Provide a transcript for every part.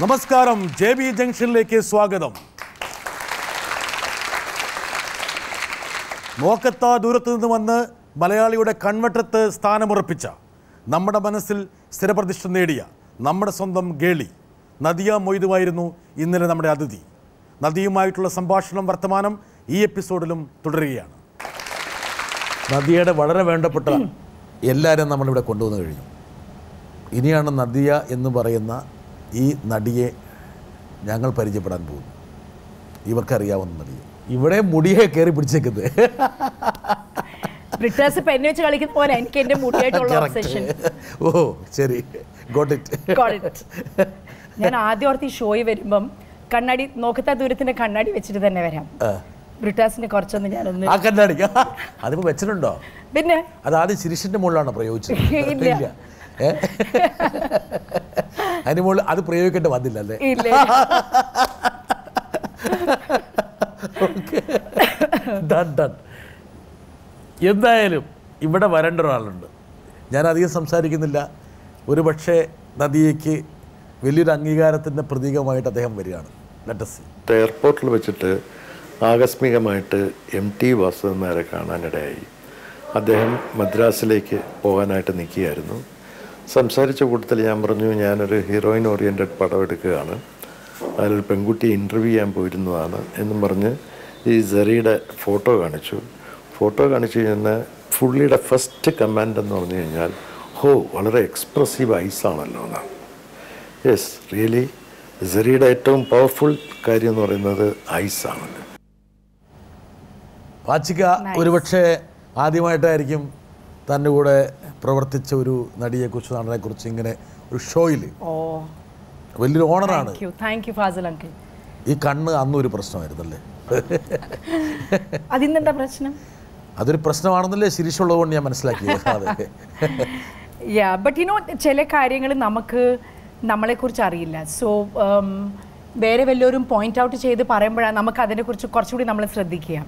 നമസ്കാരം, JB ജംഗ്ഷനിലേക്ക് സ്വാഗതം. നോക്കത്താ ദൂരത്തു നിന്ന് വന്ന് മലയാളിയുടെ കൺവട്ടത്ത് സ്ഥാനമുറപ്പിച്ച, നമ്മുടെ മനസ്സിൽ സ്ഥിരപ്രതിഷ്ഠ നേടിയ നമ്മുടെ സ്വന്തം ഗേളി നദിയ മൊയ്തുവായിരുന്നു ഇന്നലെ നമ്മുടെ അതിഥി. നദിയുമായിട്ടുള്ള സംഭാഷണം വർത്തമാനം ഈ എപ്പിസോഡിലും തുടരുകയാണ്. നദിയയുടെ വളരെ വേണ്ടപ്പെട്ട എല്ലാവരും നമ്മളിവിടെ കൊണ്ടുവന്നു കഴിഞ്ഞു. ഇനിയാണ് നദിയ എന്ന് പറയുന്ന ഈ നടിയെ ഞങ്ങൾ പരിചയപ്പെടാൻ പോകുന്നു. ഇവർക്കറിയാവുന്ന നടിയെ. ഇവിടെ മുടിയെ കയറി പിടിച്ചേക്കുന്നത് ഓ ശരി, ഗോട്ട് ഇറ്റ്. ഞാൻ ആദ്യം ഓർത്ത് ഈ ഷോയിൽ വരുമ്പം കണ്ണാടി നോക്കത്താ ദൂരത്തിന്റെ കണ്ണാടി വെച്ചിട്ട് തന്നെ വരാം. ബ്രിട്ടാസിന്റെ കുറച്ചൊന്നും ഞാനൊന്ന് ആ കണ്ണാടി അതിപ്പോ വെച്ചിട്ടുണ്ടോ? പിന്നെ അത് ആദ്യം ശിരീഷിന്റെ മുകളിലാണ് പ്രയോഗിച്ചത്. ഇല്ല, അതിന് മുകളിൽ അത് പ്രയോഗിക്കേണ്ടി വന്നില്ല അല്ലേ? എന്തായാലും ഇവിടെ വരേണ്ട ഒരാളുണ്ട്. ഞാൻ അധികം സംസാരിക്കുന്നില്ല. ഒരു പക്ഷേ നദിയയ്ക്ക് വലിയൊരു അംഗീകാരത്തിൻ്റെ പ്രതീകമായിട്ട് അദ്ദേഹം വരികയാണ്. എയർപോർട്ടിൽ വെച്ചിട്ട് ആകസ്മികമായിട്ട് MT വാസുദേവൻ നായരെ കാണാനിടയായി. അദ്ദേഹം മദ്രാസിലേക്ക് പോകാനായിട്ട് നിൽക്കുകയായിരുന്നു. സംസാരിച്ച കൂട്ടത്തിൽ ഞാൻ പറഞ്ഞു, ഞാനൊരു ഹീറോയിൻ ഓറിയൻറ്റഡ് പടം എടുക്കുകയാണ്, അതിലൊരു പെൺകുട്ടിയെ ഇൻ്റർവ്യൂ ചെയ്യാൻ പോയിരുന്നതാണ് എന്നും പറഞ്ഞ് ഈ സെറിയുടെ ഫോട്ടോ കാണിച്ചു. ഫോട്ടോ കാണിച്ചു കഴിഞ്ഞാൽ പുള്ളിയുടെ ഫസ്റ്റ് കമാൻഡ് എന്ന് പറഞ്ഞു കഴിഞ്ഞാൽ, ഹോ വളരെ എക്സ്പ്രസീവ് ഐസാണല്ലോ എന്നാണ്. യെസ്, റിയലി സെറിയുടെ ഏറ്റവും പവർഫുൾ കാര്യം എന്ന് പറയുന്നത് ഐസാണ്. വാച്ചിക ഒരുപക്ഷെ ആദ്യമായിട്ടായിരിക്കും തൻ്റെ കൂടെ പ്രവർത്തിച്ച ഒരു നടിയെക്കുറിച്ച്, നടനെക്കുറിച്ച് ഇങ്ങനെ ഒരു ഷോയിൽ. വലിയൊരു ഓണറാണ്. ഈ കണ്ണ് അന്നൊരു പ്രശ്നമായിരുന്നല്ലേ? അതിനെന്താ പ്രശ്നം? അതൊരു പ്രശ്നമാണെന്നല്ലേ ശിരീഷുള്ളതുകൊണ്ട് ഞാൻ മനസ്സിലാക്കിയത്. ബട്ട് യു നോ, ചില കാര്യങ്ങൾ നമുക്ക് നമ്മളെക്കുറിച്ച് അറിയില്ല. സോ വേറെ വല്ലവരും പോയിന്റ് ഔട്ട് ചെയ്ത് പറയുമ്പോഴാണ് നമുക്ക് അതിനെക്കുറിച്ച് കുറച്ചുകൂടി നമ്മൾ ശ്രദ്ധിക്കുക.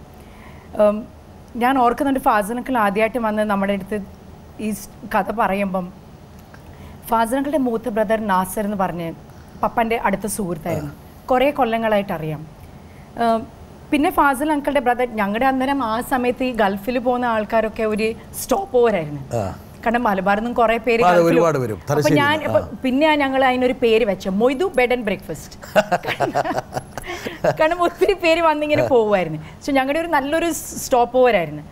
ഞാൻ ഓർക്കുന്നുണ്ട്, ഫാസിലങ്കിൾ ആദ്യമായിട്ട് വന്ന് നമ്മുടെ അടുത്ത് ഈ കഥ പറയുമ്പം, ഫാസിലങ്കിളുടെ മൂത്ത ബ്രദർ നാസർ എന്ന് പറഞ്ഞ് പപ്പൻ്റെ അടുത്ത സുഹൃത്തായിരുന്നു. കുറേ കൊല്ലങ്ങളായിട്ട് അറിയാം. പിന്നെ ഫാസിൽ അങ്കിളുടെ ബ്രദർ, ഞങ്ങളുടെ അന്നേരം ആ സമയത്ത് ഈ ഗൾഫിൽ പോകുന്ന ആൾക്കാരൊക്കെ ഒരു സ്റ്റോപ്പ് ഓവറായിരുന്നു. കാരണം മലബാറിൽ നിന്നും കുറേ പേര്. അപ്പൊ ഞാൻ പിന്നെ ഞങ്ങൾ അതിനൊരു പേര് വെച്ച മൊയ്തു ബെഡ് ആൻഡ് ബ്രേക്ക്ഫാസ്റ്റ്. കാരണം ഒത്തിരി പേര് വന്നിങ്ങനെ പോകുമായിരുന്നു. സോ ഞങ്ങളുടെ ഒരു നല്ലൊരു സ്റ്റോപ്പ് ഓവറായിരുന്നു.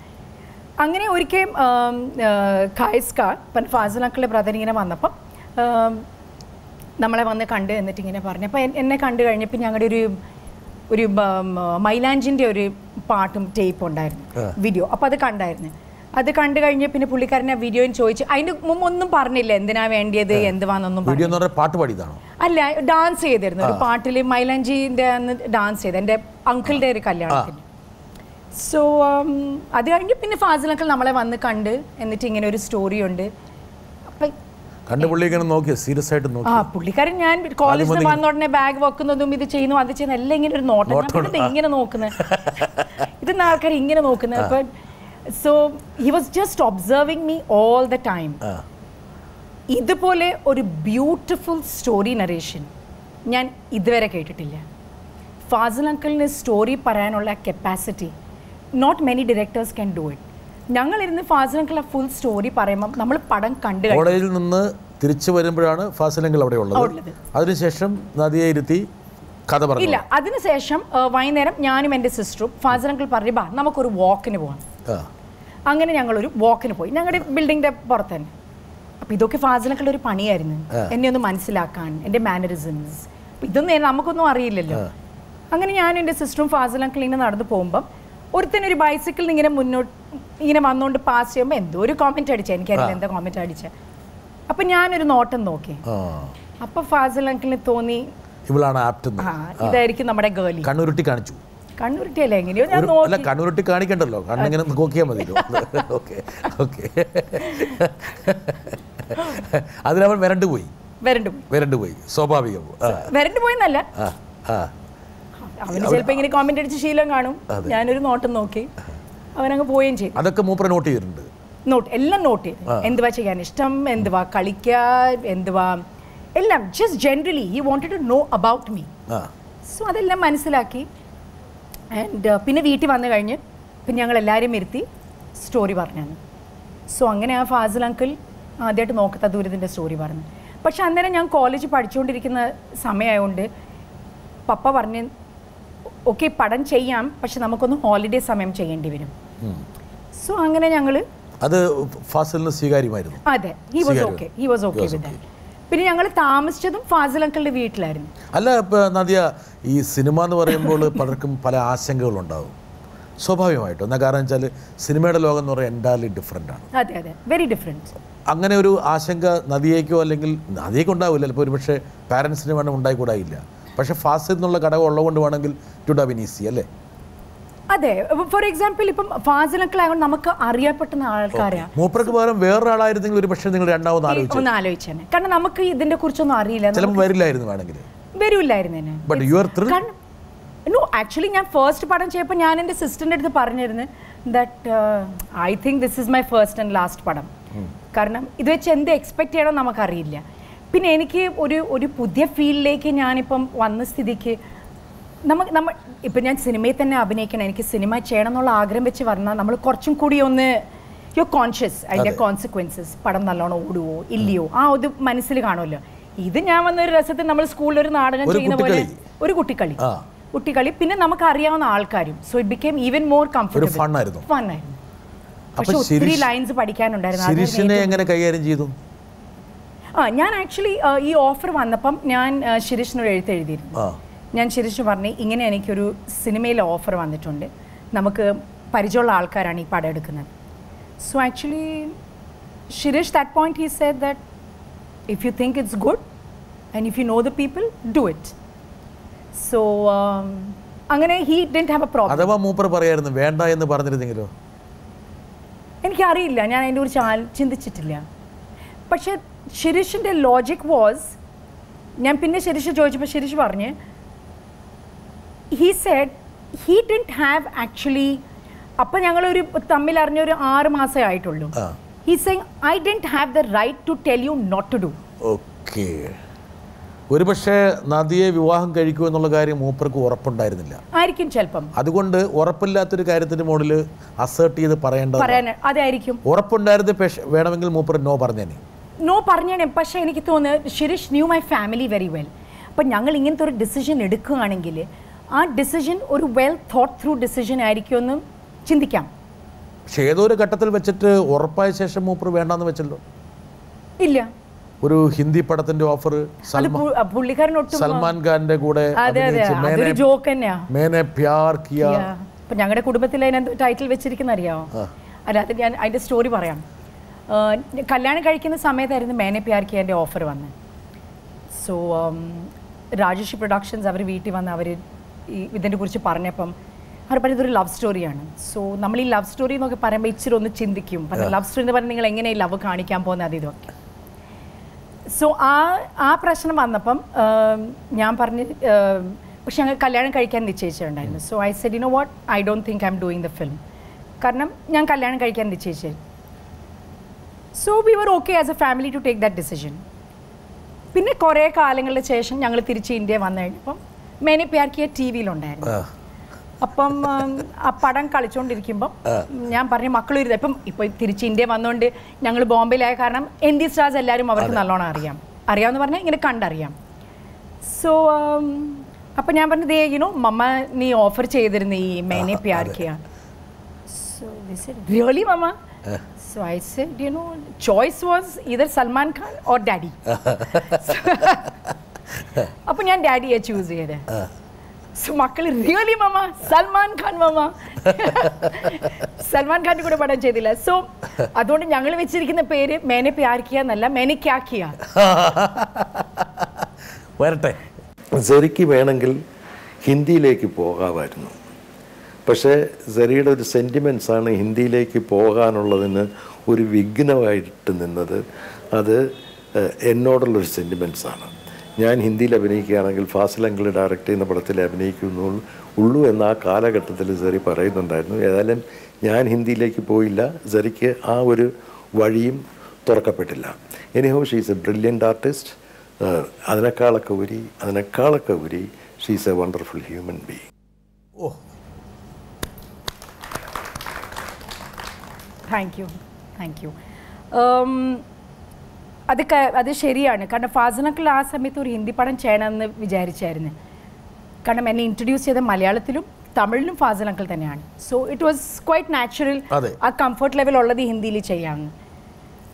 അങ്ങനെ ഒരിക്കലും ഖായിസ്കാർ ഫാസിൽ അങ്കിളുടെ ബ്രദർ ഇങ്ങനെ വന്നപ്പം നമ്മളെ വന്ന് കണ്ട് എന്നിട്ട് ഇങ്ങനെ പറഞ്ഞു. അപ്പോൾ എന്നെ കണ്ടു കഴിഞ്ഞപ്പോൾ ഞങ്ങളുടെ ഒരു മൈലാഞ്ചിൻ്റെ ഒരു പാട്ടും ടേപ്പ് ഉണ്ടായിരുന്നു, വീഡിയോ. അപ്പോൾ അത് കണ്ടായിരുന്നു. അത് കണ്ടു കഴിഞ്ഞ് പിന്നെ പുള്ളിക്കാരനെ വീഡിയോയിൽ ചോദിച്ചു. അതിന് മുമ്പ് ഒന്നും പറഞ്ഞില്ല എന്തിനാ വേണ്ടിയത് എന്തുവാന്നൊന്നും പാട്ട് അല്ല, ഡാൻസ് ചെയ്തിരുന്നു ഒരു പാട്ടിൽ. മൈലാഞ്ചിൻ്റെ അന്ന് ഡാൻസ് ചെയ്ത് എൻ്റെ അങ്കിളുടെ ഒരു കല്യാണത്തിന്. സോ അത് കഴിഞ്ഞ് പിന്നെ ഫാസിൽ അങ്കിൾ നമ്മളെ വന്ന് കണ്ട് എന്നിട്ട് ഇങ്ങനെ ഒരു സ്റ്റോറി ഉണ്ട്. പുള്ളിക്കാരൻ ഞാൻ കോളേജിൽ വന്ന ഉടനെ ബാഗ് വെക്കുന്നതും ഇത് ചെയ്യുന്നു അത് ചെയ്യുന്നു എല്ലാം ഇങ്ങനെ ഒരു നോട്ടം, ഇങ്ങനെ നോക്കുന്നത്, ഇതെന്ന ആൾക്കാർ ഇങ്ങനെ നോക്കുന്നത്. അപ്പൊ so he was just observing me all the time. ഇതുപോലെ ഒരു ബ്യൂട്ടിഫുൾ സ്റ്റോറി നറേഷൻ ഞാൻ ഇതുവരെ കേട്ടിട്ടില്ല. ഫാസിൽ അങ്കിളിന് സ്റ്റോറി പറയാനുള്ള capacity not many directors can do it. ഞങ്ങളിരുന്ന് ഫാസിൽ അങ്കിൾ ഫുൾ സ്റ്റോറി പറയുമ്പോൾ നമ്മൾ പടം കണ്ടു. കോളേജിൽ നിന്ന് തിരിച്ചു വരുമ്പോഴാണ് ഫാസിൽ അങ്കിൾ അവിടെ ഉള്ളത്. അതിനുശേഷം നദിയെ ഇരുത്തി കഥ പറഞ്ഞു. ഇല്ല, അതിനുശേഷം വൈകുന്നേരം ഞാനും എൻ്റെ സിസ്റ്ററും ഫാസിൽ അങ്കിൾ പറഞ്ഞു, ബാ നമുക്കൊരു വാക്കിന് പോകാം. അങ്ങനെ ഞങ്ങളൊരു വാക്കിന് പോയി, ഞങ്ങളുടെ ബിൽഡിങ്ങിൻ്റെ പുറത്ത് തന്നെ. അപ്പം ഇതൊക്കെ ഫാസിൽ അങ്കിളുടെ ഒരു പണിയായിരുന്നു, എന്നെ ഒന്ന് മനസ്സിലാക്കാൻ, എൻ്റെ മാനറിസംസ്. അപ്പം ഇതൊന്നും നമുക്കൊന്നും അറിയില്ലല്ലോ. അങ്ങനെ ഞാനും എൻ്റെ സിസ്റ്ററും ഫാസിൽ അങ്കിൾ ഇങ്ങനെ നടന്നു പോകുമ്പം ഒരുത്തനൊരു ബൈസിക്കിളിൽ ഇങ്ങനെ മുന്നോട്ട് ഇങ്ങനെ വന്നുകൊണ്ട് പാസ് ചെയ്യുമ്പോൾ എന്തോ ഒരു കോമെന്റ് അടിച്ച, എനിക്കറിയില്ല എന്താ കോമെന്റ് അടിച്ച. അപ്പൊ ഞാനൊരു നോട്ടം നോക്കി. അപ്പൊ ഫാസിൽ അങ്കിളിന് തോന്നി ഇതായിരിക്കും നമ്മുടെ ഗേളി. കണ്ണുരുട്ടി കാണിച്ചു. കണ്ണുരുട്ടിയല്ല, എങ്ങനെയോ ഞാൻ നോക്കി. കണ്ണുരുട്ടി കാണിക്കണ്ടല്ലോ, കണ്ണിങ്ങനെ നോക്കിയാൽ മതി. അതിനവൻ വരണ്ടു പോയി സ്വാഭാവികം. വരണ്ടു പോയെന്നല്ല, അവന് ചിലപ്പോ ഇങ്ങനെ കോമെന്റ് അടിച്ച് ശീലം കാണും. ഞാനൊരു നോട്ടം നോക്കി, അവനങ്ങ് പോവുകയും ചെയ്തു. അതൊക്കെ മൂപ്പര് നോട്ട് ചെയ്തിട്ടുണ്ട്. എല്ലാം നോട്ട് ചെയ്തു. എന്തുവാ ചെയ്യാൻ ഇഷ്ടം, എന്തുവാ കളിക്കാൻ, എന്തുവാ എല്ലാം just generally he wanted to know about me. So അതെല്ലാം മനസ്സിലാക്കി. ആൻഡ് പിന്നെ വീട്ടിൽ വന്നു കഴിഞ്ഞ് പിന്നെ ഞങ്ങൾ എല്ലാവരെയും ഇരുത്തി സ്റ്റോറി പറഞ്ഞു. സോ അങ്ങനെ ആ ഫാസിൽ അങ്കിൾ ആദ്യമായിട്ട് നോക്കത്ത ദൂരത്തിൻ്റെ സ്റ്റോറി പറഞ്ഞു. പക്ഷെ അന്നേരം ഞാൻ കോളേജ് പഠിച്ചുകൊണ്ടിരിക്കുന്ന സമയമായതുകൊണ്ട് പപ്പ പറഞ്ഞ് ഓക്കെ പടം ചെയ്യാം, പക്ഷെ നമുക്കൊന്ന് ഹോളിഡേ സമയം ചെയ്യേണ്ടി വരും. സോ അങ്ങനെ ഞങ്ങൾ അത് ഫാസിലിന് സ്വീകാര്യമായിരുന്നു. അതെ, he was okay with that. പിന്നെ ഞങ്ങൾ താമസിച്ചതും ഫാസിൽ അങ്കിളുടെ വീട്ടിലായിരുന്നു. അല്ല ഇപ്പം നദിയ, ഈ സിനിമ എന്ന് പറയുമ്പോൾ പലർക്കും പല ആശങ്കകളുണ്ടാവും സ്വാഭാവികമായിട്ടും. എന്നാൽ കാരണം വെച്ചാൽ സിനിമയുടെ ലോകം എന്ന് പറയുന്നത് എൻറ്റയർലി ഡിഫറെൻ്റ് ആണ്. അതെ അതെ, വെരി ഡിഫറെൻറ്റ്. അങ്ങനെ ഒരു ആശങ്ക നദിയേക്കോ അല്ലെങ്കിൽ നദിയേക്ക് ഉണ്ടാവില്ല, ചിലപ്പോൾ ഒരു പക്ഷേ പാരൻസിന് വേണം ഉണ്ടായിക്കൂടായില്ല. പക്ഷേ ഫാസിൽ എന്നുള്ള ഘടകം ഉള്ളതുകൊണ്ട് വേണമെങ്കിൽ ടു ഡ ബിൻ ഈസി അല്ലേ? അതെ, ഫോർ എക്സാമ്പിൾ ഇപ്പം ഫാസിൽ അങ്കിൾ ആയതുകൊണ്ട് നമുക്ക് അറിയപ്പെടുന്ന ആൾക്കാരാണ്. മൂപ്പർക്ക് പകരം വേറൊരാളായിരുന്നെങ്കിൽ ഒരു പക്ഷേ നിങ്ങൾ രണ്ടാമത് ഒന്ന് ആലോചിച്ചേനെ. കാരണം നമുക്ക് ഇതിനെ കുറിച്ചൊന്നും അറിയില്ല, ചിലപ്പോൾ വരില്ലായിരുന്നു, വേണമെങ്കിൽ വരില്ലായിരുന്നു. But you are thrilled. No, actually ഞാൻ ഫസ്റ്റ് പടം ചെയ്യപ്പോൾ ഞാൻ എൻ്റെ സിസ്റ്ററിൻ്റെ അടുത്ത് പറഞ്ഞിരുന്നു that I think this is my first and last പടം. കാരണം ഇത് വെച്ച് എന്ത് എക്സ്പെക്ട് ചെയ്യണമെന്ന് നമുക്കറിയില്ല. പിന്നെ എനിക്ക് ഒരു പുതിയ ഫീൽഡിലേക്ക് ഞാനിപ്പം വന്ന സ്ഥിതിക്ക് നമ്മൾ ഇപ്പം ഞാൻ സിനിമയിൽ തന്നെ അഭിനയിക്കണം, എനിക്ക് സിനിമ ചെയ്യണം എന്നുള്ള ആഗ്രഹം വെച്ച് പറഞ്ഞാൽ നമ്മൾ കുറച്ചും കൂടി ഒന്ന് യു കോൺഷ്യസ് അതിൻ്റെ കോൺസിക്വൻസസ്, പടം നല്ലോണം ഓടുവോ ഇല്ലയോ ആ ഒരു മനസ്സിൽ കാണുമല്ലോ. ഇത് ഞാൻ വന്നൊരു രസത്തിൽ നമ്മൾ സ്കൂളിൽ ഒരു നാടകം ചെയ്യുന്ന പോലെ ഒരു കുട്ടിക്കളി, പിന്നെ നമുക്ക് അറിയാവുന്ന ആൾക്കാരും. So it became even more comfortable, ഫണ്ണായിരുന്നു. പക്ഷെ ഒത്തിരി ലൈൻസ് പഠിക്കാനുണ്ടായിരുന്നു. എങ്ങനെ കൈകാര്യം ചെയ്തു? ഞാൻ ആക്ച്വലി ഈ ഓഫർ വന്നപ്പം ഞാൻ ശിരീഷിനൊരു എഴുതിയിരുന്നു. ഞാൻ ശിരീഷിന് പറഞ്ഞു ഇങ്ങനെ എനിക്കൊരു സിനിമയിൽ ഓഫർ വന്നിട്ടുണ്ട്, നമുക്ക് പരിചയമുള്ള ആൾക്കാരാണ് ഈ പടം എടുക്കുന്നത്. So actually Shirish that point he said that if you think it's good and if you know the people do it. So അങ്ങനെ he didn't have a problem. അഥവാ മൂപ്പർ പറയായിരുന്നു വേണ്ട എന്ന് പറഞ്ഞിരുന്നെങ്കിലോ? എനിക്കറിയില്ല, ഞാൻ അതിൻ്റെ കുറിച്ച് ചിന്തിച്ചിട്ടില്ല. പക്ഷെ ശിരീഷിൻ്റെ ലോജിക് വാസ്, ഞാൻ പിന്നെ ശിരീഷ് ചോദിച്ചപ്പോൾ ശിരീഷ് പറഞ്ഞ് he said he didn't have actually, അപ്പം ഞങ്ങളൊരു തമ്മിൽ അറിഞ്ഞൊരു 6 മാസമേ ആയിട്ടുള്ളൂ. He saying I didn't have the right to tell you not to do. Okay, ഒരു പക്ഷേ നദിയെ വിവാഹം കഴിക്കൂ എന്നുള്ള കാര്യം മൂപ്പർക്ക് ഉറപ്പുണ്ടായിരുന്നില്ല ആയിരിക്കും ചിലപ്പം. അതുകൊണ്ട് ഉറപ്പില്ലാത്തൊരു കാര്യത്തിന് മുകളിൽ അസേർട്ട് ചെയ്ത് പറയേണ്ടത് അതായിരിക്കും. ഉറപ്പുണ്ടായിരുന്നത് വേണമെങ്കിൽ മൂപ്പർ നോ പറഞ്ഞേനെ. പക്ഷേ എനിക്ക് തോന്നുന്നത് Shirish new my family very well. അപ്പം ഞങ്ങൾ ഇങ്ങനത്തെ ഒരു ഡിസിഷൻ എടുക്കുകയാണെങ്കിൽ ആ ഡിസിഷൻ ഒരു വെൽ തോട്ട് ത്രൂ ഡിസിഷൻ ആയിരിക്കുമെന്ന് ചിന്തിക്കാം. പക്ഷേ ഏതോ ഒരു ഘട്ടത്തിൽ വെച്ചിട്ട് ഉറപ്പായ ശേഷം മൂപ്പർ വേണ്ടെന്ന് വെച്ചല്ലോ. ഇല്ല, ഒരു ഹിന്ദി പടത്തിന്റെ ഓഫർ സൽമാൻ ഖാന്റെ കൂടെ ഞങ്ങളുടെ കുടുംബത്തിൽ അതിനകത്ത് ടൈറ്റിൽ വെച്ചിരിക്കുന്ന അറിയാമോ? അല്ല, അത് ഞാൻ അതിന്റെ സ്റ്റോറി പറയാം. കല്യാണം കഴിക്കുന്ന സമയത്തായിരുന്നു മേനെ പ്യാർ കിയാൻ്റെ ഓഫർ വന്നത്. സോ രാജേഷ് പ്രൊഡക്ഷൻസ് അവർ വീട്ടിൽ വന്ന് അവർ ഇതിനെ കുറിച്ച് പറഞ്ഞപ്പം അവർ പറഞ്ഞത് ഒരു ലവ് സ്റ്റോറിയാണ്. സോ നമ്മൾ ഈ ലവ് സ്റ്റോറി എന്നൊക്കെ പറയുമ്പോൾ ഇച്ചിരി ഒന്ന് ചിന്തിക്കും. ലവ് സ്റ്റോറി എന്ന് പറഞ്ഞാൽ നിങ്ങൾ എങ്ങനെ ഈ ലവ് കാണിക്കാൻ പോകുന്നത് അത് ഇതൊക്കെ. സോ ആ പ്രശ്നം വന്നപ്പം ഞാൻ പറഞ്ഞ് പക്ഷെ ഞങ്ങൾ കല്യാണം കഴിക്കാൻ നിശ്ചയിച്ചിട്ടുണ്ടായിരുന്നു. So I said you know what, I don't think I'm doing the film. കാരണം ഞാൻ കല്യാണം കഴിക്കാൻ നിശ്ചയിച്ചു. So we were okay as a family to take that decision. പിന്നെ കുറേ കാലങ്ങൾക്ക് ശേഷം ഞങ്ങൾ തിരിച്ച് ഇന്ത്യ വന്നു കഴിഞ്ഞപ്പം മേനെ പ്യാർ കിയ ടി വിയിലുണ്ടായിരുന്നു. അപ്പം ആ പടം കളിച്ചുകൊണ്ടിരിക്കുമ്പം ഞാൻ പറഞ്ഞു മക്കളും ഇരുത്. ഇപ്പം തിരിച്ച് ഇന്ത്യ വന്നുകൊണ്ട് ഞങ്ങൾ ബോംബെയിലായ കാരണം ഹിന്ദി സ്റ്റാർസ് എല്ലാവരും അവർക്ക് നല്ലോണം അറിയാമെന്ന് പറഞ്ഞാൽ ഇങ്ങനെ കണ്ടറിയാം. സോ അപ്പം ഞാൻ പറഞ്ഞു ദേ യുനോ മമ്മ നീ ഓഫർ ചെയ്തിരുന്നു ഈ Maine Pyar Kiya. So they said really mamma? So I said, you know, choice was either Salman Khan or Daddy. അപ്പോൾ ഞാൻ ഡാഡിയെ ചൂസ് ചെയ്തത്. സോ മക്കൾ റിയലി മമ്മ സൽമാൻ ഖാൻ മമ്മ. സൽമാൻ ഖാൻ്റെ കൂടെ പടം ചെയ്തില്ല. സോ അതുകൊണ്ട് ഞങ്ങൾ വെച്ചിരിക്കുന്ന പേര് മേനെ പ്യാർ കിയ എന്നല്ല, മേനെ ക്യാ കിയ. വരട്ടെ. സെറിക്ക് വേണമെങ്കിൽ ഹിന്ദിയിലേക്ക് പോകാമായിരുന്നു. പക്ഷേ സെറിയുടെ ഒരു സെൻറ്റിമെൻസാണ് ഹിന്ദിയിലേക്ക് പോകാനുള്ളതിന് ഒരു വിഘ്നമായിട്ട് നിന്നത്. അത് എന്നോടുള്ളൊരു സെൻറ്റിമെൻസാണ്. ഞാൻ ഹിന്ദിയിൽ അഭിനയിക്കുകയാണെങ്കിൽ ഫാസിൽ അങ്കിൾ ഡയറക്റ്റ് ചെയ്യുന്ന പടത്തിൽ അഭിനയിക്കുന്നുള്ളൂ എന്ന് ആ കാലഘട്ടത്തിൽ സെറി പറയുന്നുണ്ടായിരുന്നു. ഏതായാലും ഞാൻ ഹിന്ദിയിലേക്ക് പോയില്ല. സെറിക്ക് ആ ഒരു വഴിയും തുറക്കപ്പെട്ടില്ല. Anyhow she is a brilliant artist. അതിനേക്കാളൊക്കെ ഉപരി she's a wonderful human being. Oh, thank you. അത് ശരിയാണ്. കാരണം ഫാസിൽ ആ സമയത്ത് ഒരു ഹിന്ദി പടം ചെയ്യണമെന്ന് വിചാരിച്ചായിരുന്നു. കാരണം എന്നെ ഇൻട്രൊഡ്യൂസ് ചെയ്ത മലയാളത്തിലും തമിഴിലും ഫാസിൽ അങ്കിൾ തന്നെയാണ്. So it was quite natural ആ കംഫർട്ട് ലെവൽ ഉള്ളത് ഹിന്ദിയിൽ ചെയ്യാമെന്ന്.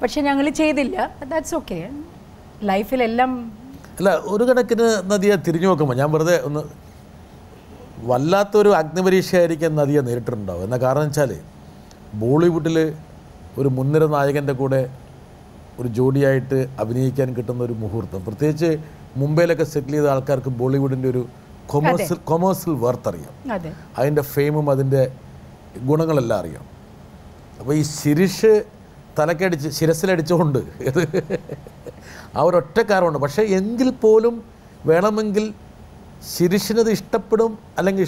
പക്ഷെ ഞങ്ങൾ ചെയ്തില്ല. That's okay. ലൈഫിലെല്ലാം അല്ല, ഒരു കണക്കിന് നദിയെ തിരിഞ്ഞു നോക്കുമ്പോൾ ഞാൻ വെറുതെ ഒന്ന് വല്ലാത്തൊരു അഗ്നിപരീക്ഷയായിരിക്കും നദിയെ നേരിട്ടിട്ടുണ്ടാവും. എന്നാ കാരണം വെച്ചാൽ ബോളിവുഡിൽ ഒരു മുൻനിര നായകൻ്റെ കൂടെ ഒരു ജോഡിയായിട്ട് അഭിനയിക്കാൻ കിട്ടുന്ന ഒരു മുഹൂർത്തം, പ്രത്യേകിച്ച് മുംബൈയിലൊക്കെ സെറ്റിൽ ചെയ്ത ആൾക്കാർക്ക് ബോളിവുഡിൻ്റെ ഒരു കൊമേഴ്സ്യൽ വർത്ത് അറിയാം. അതിൻ്റെ ഫെയിമും അതിൻ്റെ ഗുണങ്ങളെല്ലാം അറിയാം. അപ്പോൾ ഈ ശിരീഷ് ശിരസിലടിച്ചുകൊണ്ട് ആ ഒരൊറ്റ കാരണമുണ്ട്. പക്ഷേ എങ്കിൽ പോലും വേണമെങ്കിൽ ശിരീഷിനത് ഇഷ്ടപ്പെടും അല്ലെങ്കിൽ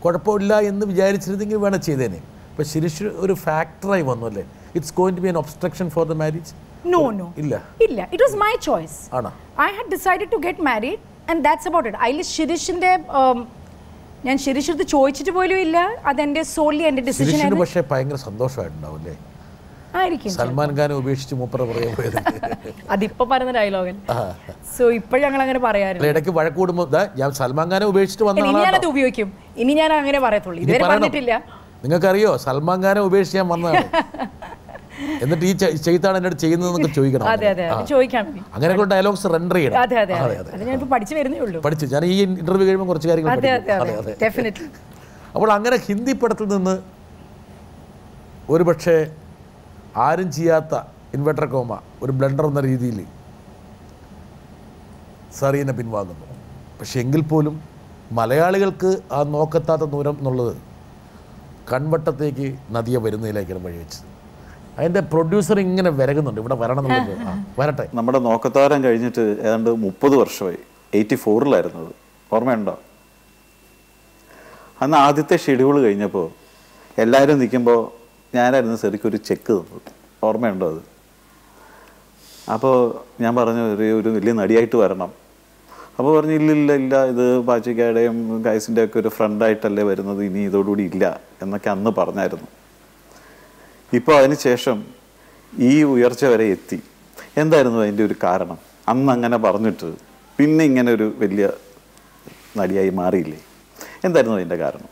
കുഴപ്പമില്ല എന്ന് വിചാരിച്ചിരുന്നെങ്കിൽ വേണം ചെയ്തേനെ. അപ്പോൾ ശിരീഷ് ഒരു ഫാക്ടറായി വന്നു അല്ലേ? It's going to be an obstruction for the marriage? No. ഇല്ല. It was my choice. I had decided to get married and that's about it. ശിരീഷിൻ്റെ ഞാൻ ശിരീഷിനടുത്ത് ചോദിച്ചിട്ട് പോലും ഇല്ല. അതെൻ്റെ സോൾലി എൻ്റെ ഡിസിഷൻ ആയിരുന്നു. പക്ഷേ ഭയങ്കര സന്തോഷമായിട്ടുണ്ടാവും അല്ലേ? ആയിരിക്കും. സൽമാൻ ഖാനെ ഉപേക്ഷിച്ച് മൂപ്പറ പറയാൻ പോയത് അതിപ്പോ പറയുന്ന ഡയലോഗൻ. സോ ഇപ്പോഴും ഞങ്ങൾ അങ്ങനെ പറയാറില്ല. ഇടയ്ക്ക് വഴക്കൂടുമ്പോൾ ഞാൻ സൽമാൻ ഖാനെ ഉപേക്ഷിച്ചിട്ട് വന്ന ഞാനത് ഉപയോഗിക്കും. ഇനി ഞാൻ അങ്ങനെ പറയത്തുള്ളൂ. ഇതുവരെ പറഞ്ഞിട്ടില്ല. നിങ്ങൾക്കറിയോ സൽമാൻ ഖാനെ ഉപേക്ഷിച്ച് ഞാൻ വന്നതാണ്. എന്നിട്ട് ഈ ചെയ്താണ് എന്നോട് ചെയ്യുന്നതെന്നൊക്കെ ചോദിക്കണം. അങ്ങനെയൊക്കെ ഡയലോഗ്സ് റെൻഡർ ചെയ്യണം. പഠിച്ചു. ഞാൻ ഈ ഇന്റർവ്യൂ കഴിയുമ്പോൾ കുറച്ച് കാര്യങ്ങൾ. അപ്പോൾ അങ്ങനെ ഹിന്ദി പടത്തിൽ നിന്ന് ഒരുപക്ഷെ ആരും ചെയ്യാത്ത ഇൻവെർട്ടർ കോമ ഒരു ബ്ലണ്ടർ എന്ന രീതിയിൽ സറീനെ പിൻവാങ്ങുന്നു. പക്ഷെ എങ്കിൽ പോലും മലയാളികൾക്ക് ആ നോക്കെത്താത്ത ദൂരം എന്നുള്ളത് കൺവട്ടത്തേക്ക് നദിയെ വരുന്നതിലേക്കാണ് വഴിവെച്ചത്. അതിൻ്റെ പ്രൊഡ്യൂസർ ഇങ്ങനെ വിരകുന്നുണ്ട്, ഇവിടെ വരണം എന്നുള്ളത്. വരട്ടെ. നമ്മുടെ നോക്കത്താരം കഴിഞ്ഞിട്ട് ഏതാണ്ട് 30 വർഷമായി. 84-ലായിരുന്നത്, ഓർമ്മയുണ്ടോ? അന്ന് ആദ്യത്തെ ഷെഡ്യൂൾ കഴിഞ്ഞപ്പോൾ എല്ലാവരും നിൽക്കുമ്പോൾ ഞാനായിരുന്നു ശരിക്കൊരു ചെക്ക് തന്നത്, ഓർമ്മയുണ്ടോ അത്? അപ്പോൾ ഞാൻ പറഞ്ഞു ഒരു വലിയ നടിയായിട്ട് വരണം. അപ്പോൾ പറഞ്ഞു ഇല്ല, ഇത് പാച്ചിക്കായുടെയും ഗൈസിൻ്റെ ഒക്കെ ഒരു ഫ്രണ്ടായിട്ടല്ലേ വരുന്നത്, ഇനി ഇതോടുകൂടി ഇല്ല എന്നൊക്കെ അന്ന് പറഞ്ഞായിരുന്നു. ഇപ്പോൾ അതിന് ശേഷം ഈ ഉയർച്ച വരെ എത്തി. എന്തായിരുന്നു അതിൻ്റെ ഒരു കാരണം? അന്ന് അങ്ങനെ പറഞ്ഞിട്ട് പിന്നെ ഇങ്ങനെ ഒരു വലിയ നടിയായി മാറിയില്ലേ? എന്തായിരുന്നു അതിൻ്റെ കാരണം?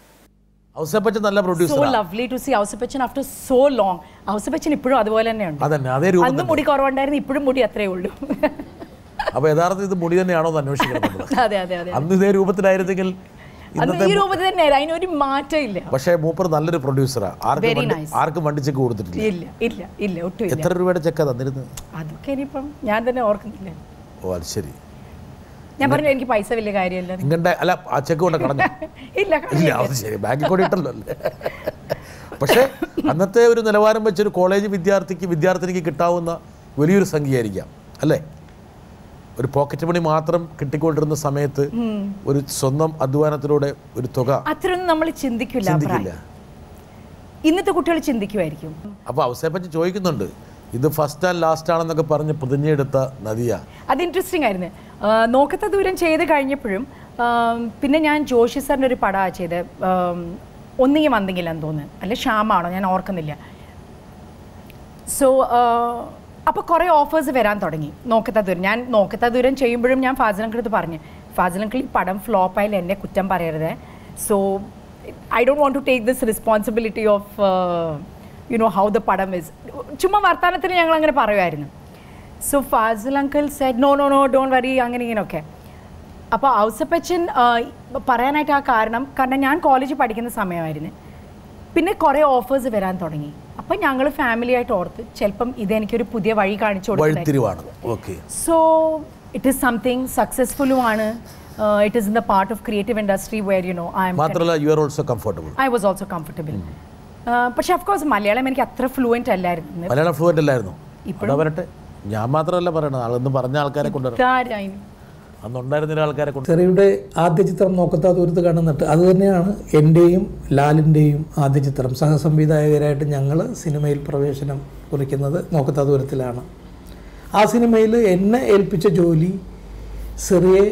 ഔസേപ്പച്ചൻ നല്ല producer. So lovely to see Ouseppachan after so long. Ouseppachan ഇപ്പോഴും അതുപോലെ തന്നെയുണ്ട്. അന്ന് മുടി കുറവുണ്ടായിരുന്നു, ഇപ്പോഴും മുടി അത്രേ ഉള്ളൂ. അപ്പോൾ യഥാർത്ഥത്തിൽ ഇത് മുടി തന്നെയാണോ എന്ന് അന്വേഷിക്കണം. അന്ന് ഇതേ രൂപത്തിലായിരുന്നെങ്കിൽ അതിനൊരു മാറ്റമില്ല. പക്ഷേ മൂപ്പർ നല്ലൊരു പ്രൊഡ്യൂസറാണ്. ആർക്കും വണ്ടി ചെക്ക് കൊടുത്തിട്ടില്ല. എത്ര രൂപയുടെ ചെക്കാ തന്നിരുന്നത്? അതൊക്കെ ഇനിയിപ്പം ഞാൻ തന്നെ ഓർക്കുന്നില്ല. ഓ അത് ശരി. ഞാൻ പറഞ്ഞു എനിക്ക് പൈസ വലിയ കാര്യമല്ല. നിങ്ങളുടെ അല്ല ആ ചെക്ക് കൊണ്ട് കടന്നു? ഇല്ല, അത് ശരി, ബാങ്കിൽ കൂടി ഇട്ടല്ലോ അല്ലേ. പക്ഷേ അന്നത്തെ ഒരു നിലവാരം വെച്ചൊരു കോളേജ് വിദ്യാർത്ഥിനിക്ക് കിട്ടാവുന്ന വലിയൊരു സംഖ്യയായിരിക്കാം അല്ലേ? ഒരു പോക്കറ്റ് മണി മാത്രം കിട്ടിക്കൊണ്ടിരുന്ന സമയത്ത് ഒരു സ്വന്തം അധ്വാനത്തിലൂടെ ഒരു തുക അത്രയൊന്നും നമ്മൾ ചിന്തിക്കില്ല. ഇന്നത്തെ കുട്ടികൾ ചിന്തിക്കുമായിരിക്കും. അപ്പോൾ ഔസേപ്പച്ചൻ ചോദിക്കുന്നുണ്ട്, ഇത് ഫസ്റ്റ് ആൻഡ് ലാസ്റ്റ് ആണെന്നൊക്കെ പറഞ്ഞ് പ്രതിജ്ഞയെടുത്ത നദിയ. അത് ഇൻട്രസ്റ്റിംഗ് ആയിരുന്നു. നോക്കത്ത ദൂരം ചെയ്ത് കഴിഞ്ഞപ്പോഴും പിന്നെ ഞാൻ ജോഷി സാറിൻ്റെ ഒരു പടമാണ് ചെയ്ത്, ഒന്നിങ്ങി വന്നെങ്കിലെന്ന് തോന്നുന്നു, അല്ലെ ശ്യാമാണോ ഞാൻ ഓർക്കുന്നില്ല. സോ അപ്പോൾ കുറേ ഓഫേഴ്സ് വരാൻ തുടങ്ങി നോക്കത്ത ദൂരം. ഞാൻ നോക്കത്ത ദൂരം ചെയ്യുമ്പോഴും ഞാൻ ഫാസിൽ അങ്കിൾ അടുത്ത് പറഞ്ഞു, ഫാസിൽ അങ്കിൾ ഈ പടം ഫ്ലോപ്പായാലും എന്നെ കുറ്റം പറയരുത്. So I don't want to take this responsibility of how the പടം ഇസ്. ചുമ്മാ വർത്തമാനത്തിന് ഞങ്ങൾ അങ്ങനെ പറയുമായിരുന്നു. So Fazil uncle said no don't worry, അങ്ങനെ ഇങ്ങനെയൊക്കെ. അപ്പോൾ ഔസേപ്പച്ചൻ പറയാനായിട്ട് ആ കാരണം ഞാൻ കോളേജിൽ പഠിക്കുന്ന സമയമായിരുന്നു. പിന്നെ കുറേ ഓഫേഴ്സ് വരാൻ തുടങ്ങി. അപ്പം ഞങ്ങൾ ഫാമിലി ആയിട്ട് ഓർത്ത് ചിലപ്പം ഇതെനിക്കൊരു പുതിയ വഴി കാണിച്ചു കൊടുത്തു. സോ ഇറ്റ് ഈസ് സംതിങ് സക്സസ്ഫുള്ളുമാണ്. It is in the part of creative industry where I was also comfortable. പക്ഷേ ഓഫ് കോഴ്സ് മലയാളം എനിക്ക് അത്ര ഫ്ലുവൻ്റ് അല്ലായിരുന്നു. ഇപ്പോഴും വരട്ടെ, ഞാൻ മാത്രമല്ല പറയണത്, അതൊന്നും പറഞ്ഞ ആൾക്കാരെ കൊണ്ടുവരാം. അന്നുണ്ടായിരുന്ന ആൾക്കാരെ കൊണ്ട്. ചെറിയുടെ ആദ്യ ചിത്രം നോക്കത്താ ദൂരത്ത് കാണുന്നിട്ട് അത് തന്നെയാണ് എൻ്റെയും ലാലിൻ്റെയും ആദ്യ ചിത്രം. സഹസംവിധായകരായിട്ട് ഞങ്ങൾ സിനിമയിൽ പ്രവേശനം കുറിക്കുന്നത് നോക്കത്താ ദൂരത്തിലാണ്. ആ സിനിമയിൽ എന്നെ ഏൽപ്പിച്ച ജോലി സെറിയെ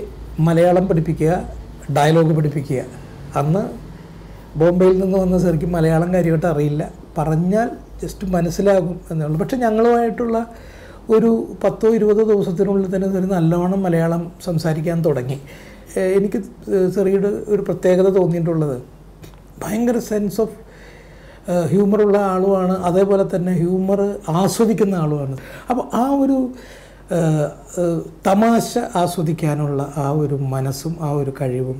മലയാളം പഠിപ്പിക്കുക, ഡയലോഗ് പഠിപ്പിക്കുക. അന്ന് ബോംബെയിൽ നിന്ന് വന്ന സെറിക്ക് മലയാളം കാര്യമായിട്ട് അറിയില്ല, പറഞ്ഞാൽ ജസ്റ്റ് മനസ്സിലാകും എന്നുള്ളൂ. പക്ഷെ ഞങ്ങളുമായിട്ടുള്ള ഒരു 10-20 ദിവസത്തിനുള്ളിൽ തന്നെ സെറി നല്ലോണം മലയാളം സംസാരിക്കാൻ തുടങ്ങി. എനിക്ക് സെറിയുടെ ഒരു പ്രത്യേകത തോന്നിയിട്ടുള്ളത് ഭയങ്കര സെൻസ് ഓഫ് ഹ്യൂമറുള്ള ആളുമാണ്, അതേപോലെ തന്നെ ഹ്യൂമർ ആസ്വദിക്കുന്ന ആളുമാണ്. അപ്പോൾ ആ ഒരു തമാശ ആസ്വദിക്കാനുള്ള ആ ഒരു മനസ്സും ആ ഒരു കഴിവും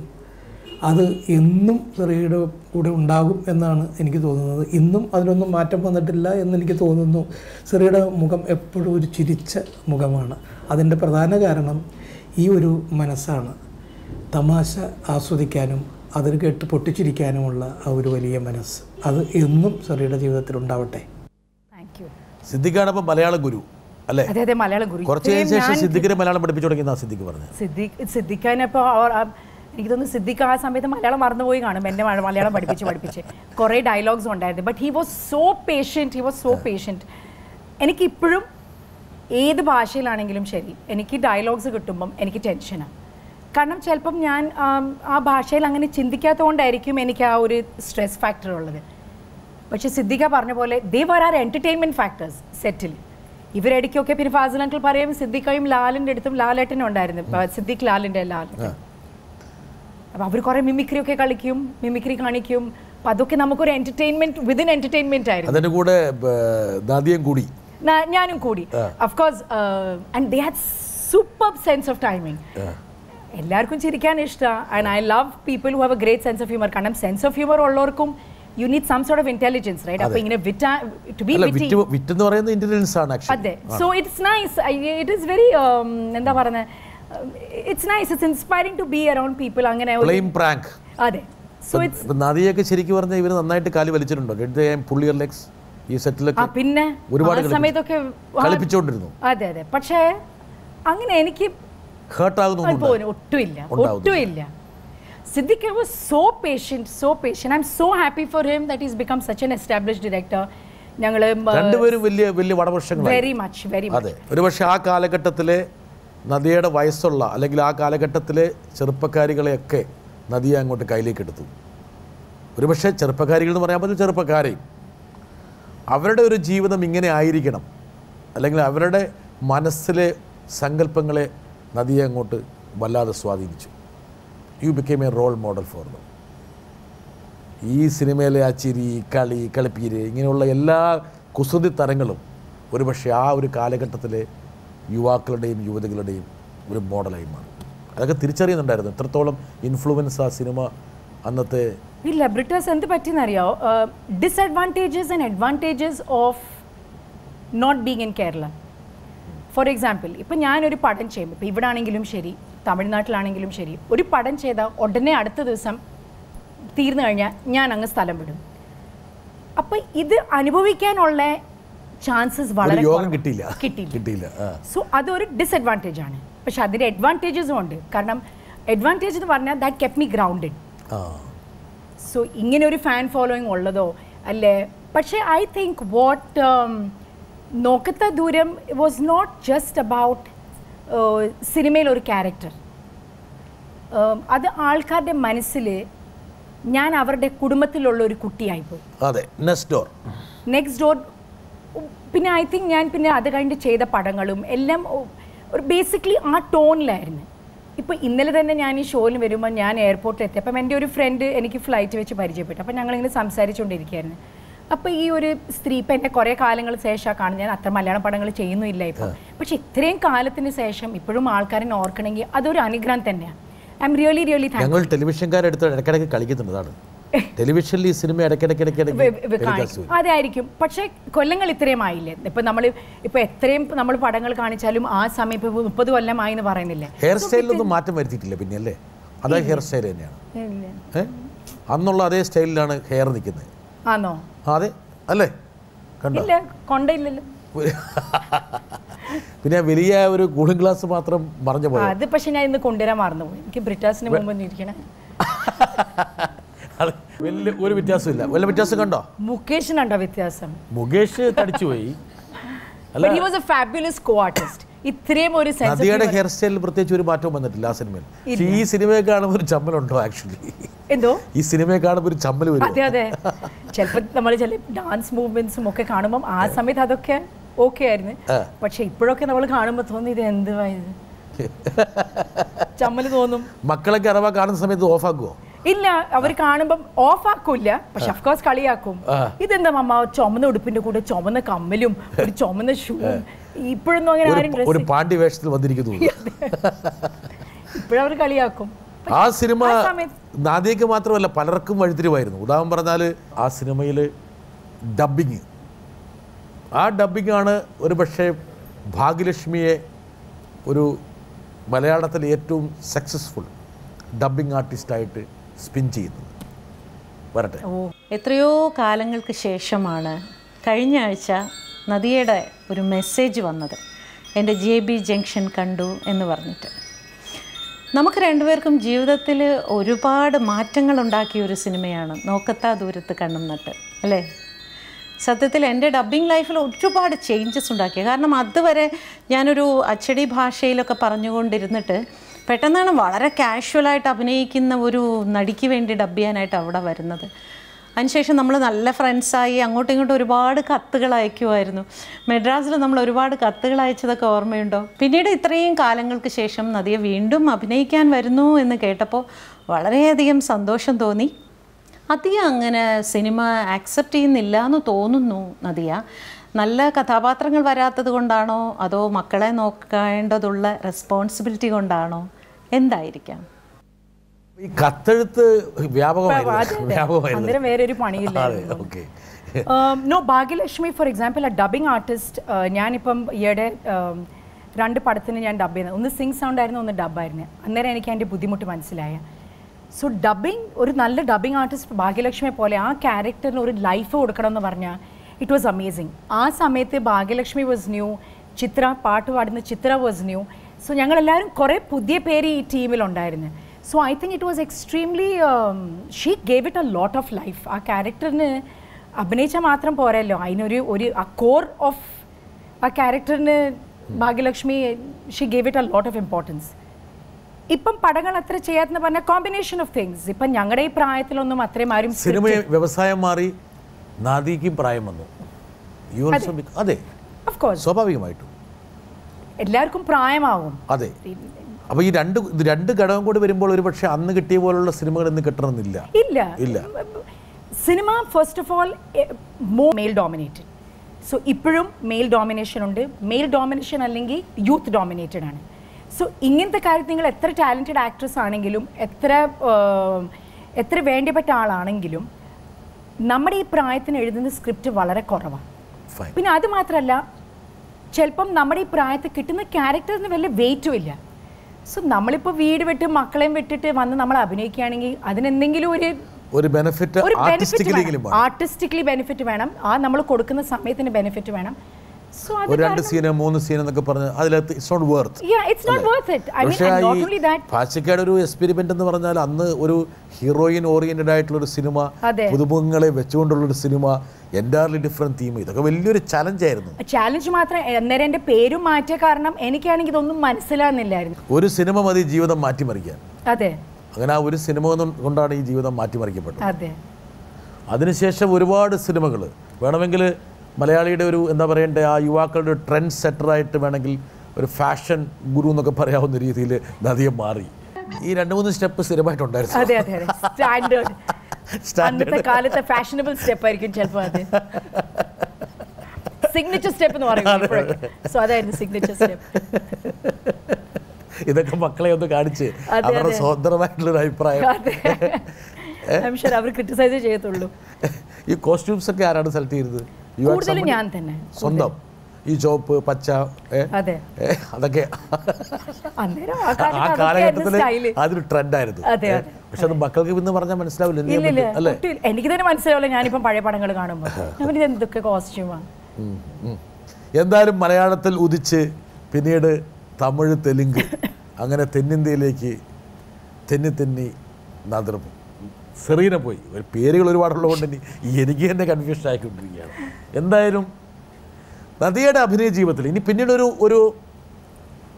അത് എന്നും സെറിയുടെ കൂടെ ഉണ്ടാകും എന്നാണ് എനിക്ക് തോന്നുന്നത്. ഇന്നും അതിനൊന്നും മാറ്റം വന്നിട്ടില്ല എന്നെനിക്ക് തോന്നുന്നു. സെറിയുടെ മുഖം എപ്പോഴും ഒരു ചിരിച്ച മുഖമാണ്. അതിൻ്റെ പ്രധാന കാരണം ഈ ഒരു മനസ്സാണ്. തമാശ ആസ്വദിക്കാനും അതിൽ കേട്ട് പൊട്ടിച്ചിരിക്കാനുമുള്ള ആ ഒരു വലിയ മനസ്സ്, അത് എന്നും സെറിയുടെ ജീവിതത്തിൽ ഉണ്ടാവട്ടെ. Thank you. സിദ്ദിഖാണ് അപ്പോൾ മലയാള ഗുരു അല്ലേ? അതെ അതെ, മലയാള ഗുരു. കുറച്ച് ശേഷം സിദ്ദിഖിനെ മലയാളം പഠിപ്പിച്ചു തുടങ്ങിയെന്നാ സിദ്ദിഖ് പറഞ്ഞത്. സിദ്ദിഖാനിപ്പോൾ എനിക്ക് തോന്നുന്നു സിദ്ദിഖ് ആ സമയത്ത് മലയാളം മറന്നുപോയി കാണും. എന്നെ മലയാളം പഠിപ്പിച്ച് കുറേ ഡയലോഗ്സ് ഉണ്ടായിരുന്നു. But he was so patient. എനിക്കിപ്പോഴും ഏത് ഭാഷയിലാണെങ്കിലും ശരി, എനിക്ക് ഡയലോഗ്സ് കിട്ടുമ്പം എനിക്ക് ടെൻഷനാണ്. കാരണം ചിലപ്പം ഞാൻ ആ ഭാഷയിൽ അങ്ങനെ ചിന്തിക്കാത്തതുകൊണ്ടായിരിക്കും എനിക്ക് ആ ഒരു സ്ട്രെസ് ഫാക്ടർ ഉള്ളത്. പക്ഷെ സിദ്ദിഖ പറഞ്ഞ പോലെ ദേ വർ ആർ എൻ്റർടൈൻമെൻറ്റ് ഫാക്ടേഴ്സ് സെറ്റിൽ. ഇവരിടയ്ക്കൊക്കെ പിന്നെ ഫാസിൽ അങ്കിൾ പറയും സിദ്ദിഖയും ലാലിൻ്റെ അടുത്തും ലാലേട്ടനും ഉണ്ടായിരുന്നു, സിദ്ദിഖ് ലാലിൻ്റെ അപ്പോൾ അവർ കുറേ മിമിക്രി കാണിക്കും. അപ്പോൾ അതൊക്കെ നമുക്കൊരു എൻ്റർടൈൻമെൻറ്റ് വിതിൻ എൻ്റർടൈൻമെൻറ്റ് ആയിരുന്നു. അതിൻ്റെ കൂടെ നാദിയയും കൂടി ഞാനും കൂടി of course. And they had super sense of timing. എല്ലാവർക്കും ചിരിക്കാൻ ഇഷ്ടമാണ്. And I love people who have a great sense of humour. കാരണം സെൻസ് ഓഫ് ഹ്യൂമർ ഉള്ളവർക്കും you need some sort of intelligence, right? അപ്പോൾ ഇങ്ങനെ വിറ്റ് എന്ന് പറയുന്നത് intelligence ആണ് ആക്ച്വലി. അതെ. So it's nice, it is very എന്താ പറയുന്നത്, it's nice, it's inspiring to be around people. അങ്ങനെ പ്രാങ്ക്. അതെ. സോ ഇറ്റ്സ് നാദിയൊക്കെ ശരിക്കും പറഞ്ഞാൽ ഇവർ നന്നായിട്ട് കാല് വലിച്ചിട്ടുണ്ടോ? പുള്ളിയർ ലെഗ്സ് ഈ സെറ്റിലൊക്കെ പിന്നെ ഒരുപാട് സമയത്തൊക്കെ കളിപ്പിച്ചുകൊണ്ടിരുന്നു. അതെ അതെ. പക്ഷേ അങ്ങനെ എനിക്ക് ഒട്ടുമില്ല. Siddiq was so patient. I'm so happy for him that he's become such an established director. ഞങ്ങൾ രണ്ടുപേരും വലിയ വടവർഷങ്ങളായി. Very much. അതെ. ഒരുപക്ഷെ ആ കാലഘട്ടത്തിലെ നദിയുടെ വയസ്സുള്ള അല്ലെങ്കിൽ ആ കാലഘട്ടത്തിലെ ചെറുപ്പക്കാരികളെയൊക്കെ നദിയെ അങ്ങോട്ട് കയ്യിലേക്ക് എടുത്തു. ഒരുപക്ഷെ ചെറുപ്പക്കാരികൾ എന്ന് പറയാൻ പറ്റും, ചെറുപ്പക്കാരെയും അവരുടെ ഒരു ജീവിതം ഇങ്ങനെ ആയിരിക്കണം, അല്ലെങ്കിൽ അവരുടെ മനസ്സിലെ സങ്കല്പങ്ങളെ നദിയെ അങ്ങോട്ട് വല്ലാതെ സ്വാധീനിച്ചു. You became a role model for them. ഈ സിനിമയിലെ ആ ചിരി, കളിപ്പീര്, ഇങ്ങനെയുള്ള എല്ലാ കുസൃതി തരങ്ങളും ഒരുപക്ഷെ ആ ഒരു കാലഘട്ടത്തിലെ യുവാക്കളുടെയും യുവതികളുടെയും ഒരു മോഡലായി മാറി. അതൊക്കെ തിരിച്ചറിയുന്നുണ്ടായിരുന്നു എത്രത്തോളം ഇൻഫ്ലുവൻസ് ആ സിനിമ അന്നത്തെ. ഇല്ല, ബ്രിട്ടീഷ് എന്ത് പറ്റിയെന്നറിയോ, disadvantages and advantages of not being in Kerala. For example, ഇപ്പം ഞാനൊരു പടം ചെയ്യുമ്പോൾ, ഇപ്പോൾ ഇവിടെ ആണെങ്കിലും ശരി തമിഴ്നാട്ടിലാണെങ്കിലും ശരി, ഒരു പടം ചെയ്താൽ ഉടനെ അടുത്ത ദിവസം തീർന്നു കഴിഞ്ഞാൽ ഞാൻ അങ്ങ് സ്ഥലം വിടും. അപ്പം ഇത് അനുഭവിക്കാനുള്ള ചാൻസസ് വളരെ കിട്ടിയില്ല. സോ അതൊരു ഡിസഡ്വാൻറ്റേജ് ആണ്. പക്ഷെ അതിൻ്റെ അഡ്വാൻറ്റേജസും ഉണ്ട്. കാരണം അഡ്വാൻറ്റേജ് എന്ന് പറഞ്ഞാൽ that kept me grounded. So ഇങ്ങനെ ഒരു ഫാൻ ഫോളോയിങ് ഉള്ളതോ അല്ലേ. പക്ഷേ ഐ തിങ്ക് വാട്ട് നോക്കത്ത ദൂരം വാസ് നോട്ട് ജസ്റ്റ് അബൌട്ട് സിനിമയിൽ ഒരു ക്യാരക്ടർ. അത് ആൾക്കാരുടെ മനസ്സിൽ ഞാൻ അവരുടെ കുടുംബത്തിലുള്ള ഒരു കുട്ടിയായിപ്പോയി. Next door. പിന്നെ ഐ തിങ്ക് ഞാൻ പിന്നെ അത് കഴിഞ്ഞ് ചെയ്ത പടങ്ങളും എല്ലാം ഒരു ബേസിക്കലി ആ ടോണിലായിരുന്നു. ഇപ്പോൾ ഇന്നലെ തന്നെ ഞാൻ ഈ ഷോയിൽ വരുമ്പോൾ ഞാൻ എയർപോർട്ടിൽ എത്തി. അപ്പം എൻ്റെ ഒരു ഫ്രണ്ട് എനിക്ക് ഫ്ലൈറ്റ് വെച്ച് പരിചയപ്പെട്ടു. അപ്പം ഞങ്ങളിങ്ങനെ സംസാരിച്ചുകൊണ്ടിരിക്കുകയായിരുന്നു. അപ്പോൾ ഈ ഒരു സ്ത്രീ ഇപ്പം എന്നെ കുറേ കാലങ്ങൾ ശേഷമാണ് കാണുന്നത്. ഞാൻ അത്ര മലയാളം പടങ്ങൾ ചെയ്യുന്നില്ല ഇപ്പോൾ. പക്ഷെ ഇത്രയും കാലത്തിന് ശേഷം ഇപ്പോഴും ആൾക്കാരെ ഓർക്കണമെങ്കിൽ അതൊരു അനുഗ്രഹം തന്നെയാണ്. I am really thankful. ഞങ്ങൾ ടെലിവിഷൻകാരെടുത്ത് ഇടയ്ക്കിടയ്ക്ക് കളിക്കുന്നുണ്ട്. ടെലിവിഷനിൽ ഈ സിനിമ ഇടയ്ക്കിടയ്ക്ക് അതായിരിക്കും. പക്ഷേ കൊല്ലങ്ങൾ ഇത്രയും ആയില്ലേ. ഇപ്പം നമ്മൾ ഇപ്പോൾ എത്രയും നമ്മൾ പടങ്ങൾ കാണിച്ചാലും ആ സമയം ഇപ്പോൾ 30 കൊല്ലമായി എന്ന് പറയുന്നില്ലേ. ഹെയർ സ്റ്റൈലിലൊന്നും മാറ്റം വരുത്തിയിട്ടില്ല പിന്നെ അല്ലേ? അതേ ഹെയർ സ്റ്റൈൽ തന്നെയാണ്. അന്നുള്ള അതേ സ്റ്റൈലിലാണ് ഹെയർ നിൽക്കുന്നത്. ആണോ? അതെ അല്ലേ? കണ്ടോ? കൊണ്ടയില്ലല്ലോ. പിന്നെ വലിയ ഒരു കൂളിംഗ് ഗ്ലാസ് മാത്രം മറഞ്ഞു പോയി. അത് പക്ഷെ ഞാൻ ഇന്ന് കൊണ്ടുവരാൻ മറന്നുപോയി. എനിക്ക് ബ്രിട്ടാസിന് മുമ്പ് ഇരിക്കണേ. ഒരു വ്യത്യാസമില്ല. വല്ല വ്യത്യാസം കണ്ടോ? മുകേഷിനുണ്ടോ വ്യത്യാസം? Mukesh തടിച്ചുപോയി. But he was a fabulous co-artist. ഇത്രയും ഒരു സെൻസ് നദിയുടെ ഹെയർ സ്റ്റൈലിൽ പ്രത്യേകിച്ച് ഒരു മാറ്റവും വന്നിട്ടില്ല ആ സിനിമയിൽ. പക്ഷേ ഈ സിനിമയെ കാണുമ്പോൾ ഒരു ചമ്മലുണ്ടോ ആക്ച്വലി? എന്തോ ഈ സിനിമയെ കാണുമ്പോൾ ഒരു ചമ്മൽ വരും. അതെ അതെ, ചിലപ്പോൾ നമ്മൾ ചില ഡാൻസ് മൂവ്മെന്റ്സും ഒക്കെ കാണുമ്പോൾ ആ സമയത്ത് അതൊക്കെ ഓക്കെ ആയിരുന്നു. പക്ഷെ ഇപ്പോഴൊക്കെ നമ്മൾ കാണുമ്പോൾ തോന്നി ഇത് എന്തുവാ ഇത്, ചമ്മല് തോന്നും. മക്കളൊക്കെ അഥവാ കാണുന്ന സമയത്ത് ഓഫാക്കുവോ? ഇല്ല, അവർ കാണുമ്പം ഓഫ് ആക്കൂല, പക്ഷെ അഫ്കോഴ്സ് കളിയാക്കും. ഇതെന്താ മമ്മ ചുമന്ന ഉടുപ്പിന്റെ കൂടെ ചുമന്ന കമ്മലും ഒരു ചുമന്ന ഷൂ, ഇപ്പോഴൊന്നും അങ്ങനെ ആരും ഒരു പാണ്ടി വേഷത്തിൽ വന്നിരിക്കുന്നു. ഇപ്പോഴവർ കളിയാക്കും. ആ സിനിമ നാദിയക്ക് മാത്രമല്ല പലർക്കും വഴിത്തിരിവായിരുന്നു. ഉദാഹരണം പറഞ്ഞാൽ ആ സിനിമയിൽ ഡബ്ബിങ്, ആ ഡബ്ബിങ്ങാണ് ഒരു പക്ഷേ ഭാഗ്യലക്ഷ്മിയെ ഒരു മലയാളത്തിലെ ഏറ്റവും സക്സസ്ഫുൾ ഡബ്ബിങ് ആർട്ടിസ്റ്റായിട്ട് സ്പിൻ ചെയ്യുന്നത്. വരട്ടെ. എത്രയോ കാലങ്ങൾക്ക് ശേഷമാണ് കഴിഞ്ഞ ആഴ്ച നദിയുടെ ഒരു മെസ്സേജ് വന്നത്, എൻ്റെ JB ജംഗ്ഷൻ കണ്ടു എന്ന് പറഞ്ഞിട്ട്. നമുക്ക് രണ്ടുപേർക്കും ജീവിതത്തിൽ ഒരുപാട് മാറ്റങ്ങൾ ഉണ്ടാക്കിയ ഒരു സിനിമയാണ് നോക്കത്താ ദൂരത്ത് കണ്ണും നട്ട്, അല്ലേ? സത്യത്തിൽ എൻ്റെ ഡബ്ബിങ് ലൈഫിൽ ഒരുപാട് ചേഞ്ചസ് ഉണ്ടാക്കി. കാരണം അതുവരെ ഞാനൊരു അച്ചടി ഭാഷയിലൊക്കെ പറഞ്ഞുകൊണ്ടിരുന്നിട്ട് പെട്ടെന്നാണ് വളരെ കാഷ്വലായിട്ട് അഭിനയിക്കുന്ന ഒരു നടിക്ക് വേണ്ടി ഡബ് ചെയ്യാനായിട്ട് അവിടെ വരുന്നത്. അതിനുശേഷം നമ്മൾ നല്ല ഫ്രണ്ട്സായി അങ്ങോട്ടും ഇങ്ങോട്ടും ഒരുപാട് കത്തുകൾ അയക്കുമായിരുന്നു. മെഡ്രാസിൽ നമ്മൾ ഒരുപാട് കത്തുകൾ അയച്ചതൊക്കെ ഓർമ്മയുണ്ടോ? പിന്നീട് ഇത്രയും കാലങ്ങൾക്ക് ശേഷം നദിയ വീണ്ടും അഭിനയിക്കാൻ വരുന്നു എന്ന് കേട്ടപ്പോൾ വളരെയധികം സന്തോഷം തോന്നി. അധികം അങ്ങനെ സിനിമ ആക്സെപ്റ്റ് ചെയ്യുന്നില്ല എന്ന് തോന്നുന്നു നദിയ. നല്ല കഥാപാത്രങ്ങൾ വരാത്തത് കൊണ്ടാണോ അതോ മക്കളെ നോക്കേണ്ടതുള്ള റെസ്പോൺസിബിലിറ്റി കൊണ്ടാണോ, എന്തായിരിക്കാം? ഈ കത്തെഴുത്ത് വ്യാപകമായിരുന്നു. വേറൊരു പണിയില്ലായിരുന്നു. നോ, ഭാഗ്യലക്ഷ്മി ഫോർ എക്സാമ്പിൾ ആ ഡബിങ് ആർട്ടിസ്റ്റ്. ഞാനിപ്പം ഈയിടെ 2 പടത്തിന് ഞാൻ ഡബ് ചെയ്യുന്നത്, ഒന്ന് സിംഗ് സൗണ്ട് ആയിരുന്നു, ഒന്ന് ഡബ്ബായിരുന്നു. അന്നേരം എനിക്ക് അതിൻ്റെ ബുദ്ധിമുട്ട് മനസ്സിലായ. സോ ഡബിങ്, ഒരു നല്ല ഡബിങ് ആർട്ടിസ്റ്റ് ഭാഗ്യലക്ഷ്മിയെ പോലെ ആ ക്യാരക്ടറിന് ഒരു ലൈഫ് കൊടുക്കണം എന്ന് പറഞ്ഞാൽ ഇറ്റ് വാസ് അമേസിങ്. ആ സമയത്ത് ഭാഗ്യലക്ഷ്മി വാസ് ന്യൂ, ചിത്ര പാട്ട് പാടുന്ന ചിത്ര വാസ് ന്യൂ. സോ ഞങ്ങളെല്ലാവരും കുറേ പുതിയ പേര് ഈ ടീമിലുണ്ടായിരുന്നു. So I think it was extremely, she gave it a lot of life. ആ ക്യാരക്ടറിന് അഭിനയിച്ചാൽ മാത്രം പോരല്ലോ, അതിനൊരു ആ കോർ ഓഫ് ആ ക്യാരക്ടറിന് Bhagyalakshmi she gave it a lot of importance. ഇപ്പം പടങ്ങൾ അത്ര ചെയ്യാത്തെന്ന് പറഞ്ഞാൽ കോമ്പിനേഷൻ ഓഫ് തിങ്സ്. ഇപ്പം ഞങ്ങളുടെ ഈ പ്രായത്തിലൊന്നും അത്രയും ആരും സിനിമ വ്യവസായം മാറി, നാദിക്കും പ്രായം വന്നു. അതെ, സ്വാഭാവികമായിട്ടും എല്ലാവർക്കും പ്രായമാവും. അതെ. അപ്പോൾ ഈ രണ്ട് ഘടകം കൂടി വരുമ്പോൾ ഒരു പക്ഷേ അന്ന് കിട്ടിയ പോലുള്ള സിനിമകൾ ഇന്ന് കിട്ടണമെന്നില്ല. ഇല്ല. Cinema first of all mail dominated. So ഇപ്പോഴും മെയിൽ ഡോമിനേഷൻ ഉണ്ട്. മെയിൽ ഡോമിനേഷൻ അല്ലെങ്കിൽ യൂത്ത് ഡോമിനേറ്റഡ് ആണ്. സോ ഇങ്ങനത്തെ കാര്യത്തിൽ നിങ്ങൾ എത്ര ടാലൻറ്റഡ് ആക്ട്രസ് ആണെങ്കിലും എത്ര വേണ്ടപ്പെട്ട ആളാണെങ്കിലും നമ്മുടെ ഈ പ്രായത്തിന് എഴുതുന്ന സ്ക്രിപ്റ്റ് വളരെ കുറവാണ്. പിന്നെ അത് മാത്രമല്ല, ചിലപ്പം നമ്മുടെ ഈ പ്രായത്തിൽ കിട്ടുന്ന ക്യാരക്ടറിന് വലിയ വെയിറ്റും ഇല്ല. സോ നമ്മളിപ്പോൾ വീട് വിട്ട് മക്കളെയും വിട്ടിട്ട് വന്ന് നമ്മൾ അഭിനയിക്കുകയാണെങ്കിൽ അതിനെന്തെങ്കിലും ഒരു ആർട്ടിസ്റ്റിക്കലി ബെനിഫിറ്റ് വേണം. ആ നമ്മൾ കൊടുക്കുന്ന സമയത്തിന് ബെനിഫിറ്റ് വേണം. ഒരു 2 സീന് 3 സീൻ എന്നൊക്കെ പറഞ്ഞ് അതിലകത്ത് ഇറ്റ്സ് നോട്ട് വർത്ത്. ഭാഷയ്ക്കാട് ഒരു എക്സ്പെരിമെന്റ് എന്ന് പറഞ്ഞാൽ അന്ന് ഒരു ഹീറോയിൻ ഓറിയന്റഡ് ആയിട്ടുള്ള ഒരു സിനിമ, പുതുമുഖങ്ങളെ വെച്ചുകൊണ്ടുള്ള ഒരു സിനിമ, എൻറ്റയർലി ഡിഫറെന്റ് തീം, ഇതൊക്കെ വലിയൊരു ചലഞ്ചായിരുന്നു. ചാലഞ്ച് മാത്രം. അന്നേരം എൻ്റെ പേരും മാറ്റിയ കാരണം എനിക്കാണെങ്കിൽ ഇതൊന്നും മനസ്സിലാകുന്നില്ലായിരുന്നു. ഒരു സിനിമ മതി ജീവിതം മാറ്റിമറിക്കാൻ. അതെ, അങ്ങനെ ആ ഒരു സിനിമ കൊണ്ടാണ് ഈ ജീവിതം മാറ്റിമറിക്കപ്പെട്ടത്. അതെ. അതിനുശേഷം ഒരുപാട് സിനിമകൾ വേണമെങ്കിൽ മലയാളിയുടെ ഒരു എന്താ പറയണ്ടേ, ആ യുവാക്കളുടെ ട്രെൻഡ് സെറ്ററായിട്ട് വേണമെങ്കിൽ ഒരു ഫാഷൻ ഗുരു എന്നൊക്കെ പറയാവുന്ന രീതിയിൽ നദിയെ മാറി. ഈ 2-3 സ്റ്റെപ്പ് സ്ഥിരമായിട്ടുണ്ടായിരുന്നു. അതെ അതെ അതെ, സ്റ്റാൻഡേർഡ്. അന്നത്തെ കാലത്തെ ഫാഷനബിൾ സ്റ്റെപ്പ് ആയിരിക്കും ചിലപ്പോൾ അത്. സിഗ്നേച്ചർ സ്റ്റെപ്പ് എന്ന് പറയുന്നത്. സോ അതായിരുന്നു സിഗ്നേച്ചർ സ്റ്റെപ്പ്. ഇതൊക്കെ മക്കളെ ഒന്ന് കാണിച്ച് അവരുടെ സ്വതന്ത്രമായിട്ടുള്ളൊരു അഭിപ്രായം. അവർ ക്രിറ്റിസൈസ് ചെയ്യത്തുള്ളൂ. ഈ കോസ്റ്റ്യൂംസ് ഒക്കെ ആരാണ് സെലക്ട് ചെയ്തത്? കൂടുതലും ഞാൻ തന്നെ. സ്വന്തം ഈ ചോപ്പ് പച്ച അതൊക്കെ ആ കാലഘട്ടത്തിൽ അതൊരു ട്രെൻഡായിരുന്നു. പക്ഷെ അത് മക്കൾക്ക് ഇന്ന് പറഞ്ഞാൽ മനസ്സിലാവില്ല. എനിക്ക് തന്നെ മനസ്സിലാവില്ല. ഞാനിപ്പം പഴയ പടങ്ങൾ കാണുമ്പോൾ എന്തൊക്കെ കോസ്റ്റ്യൂമാണ്. എന്തായാലും മലയാളത്തിൽ ഉദിച്ച് പിന്നീട് തമിഴ്, തെലുങ്ക്, അങ്ങനെ തെന്നിന്ത്യയിലേക്ക് തെന്നി നദർന്നു. സെറീന പോയി. പേരുകൾ ഒരുപാടുള്ളതുകൊണ്ട് എനിക്ക് തന്നെ കൺഫ്യൂഷൻ ആയിക്കൊണ്ടിരിക്കുകയാണ്. എന്തായാലും നദിയുടെ അഭിനയ ജീവിതത്തിൽ ഇനി പിന്നീട് ഒരു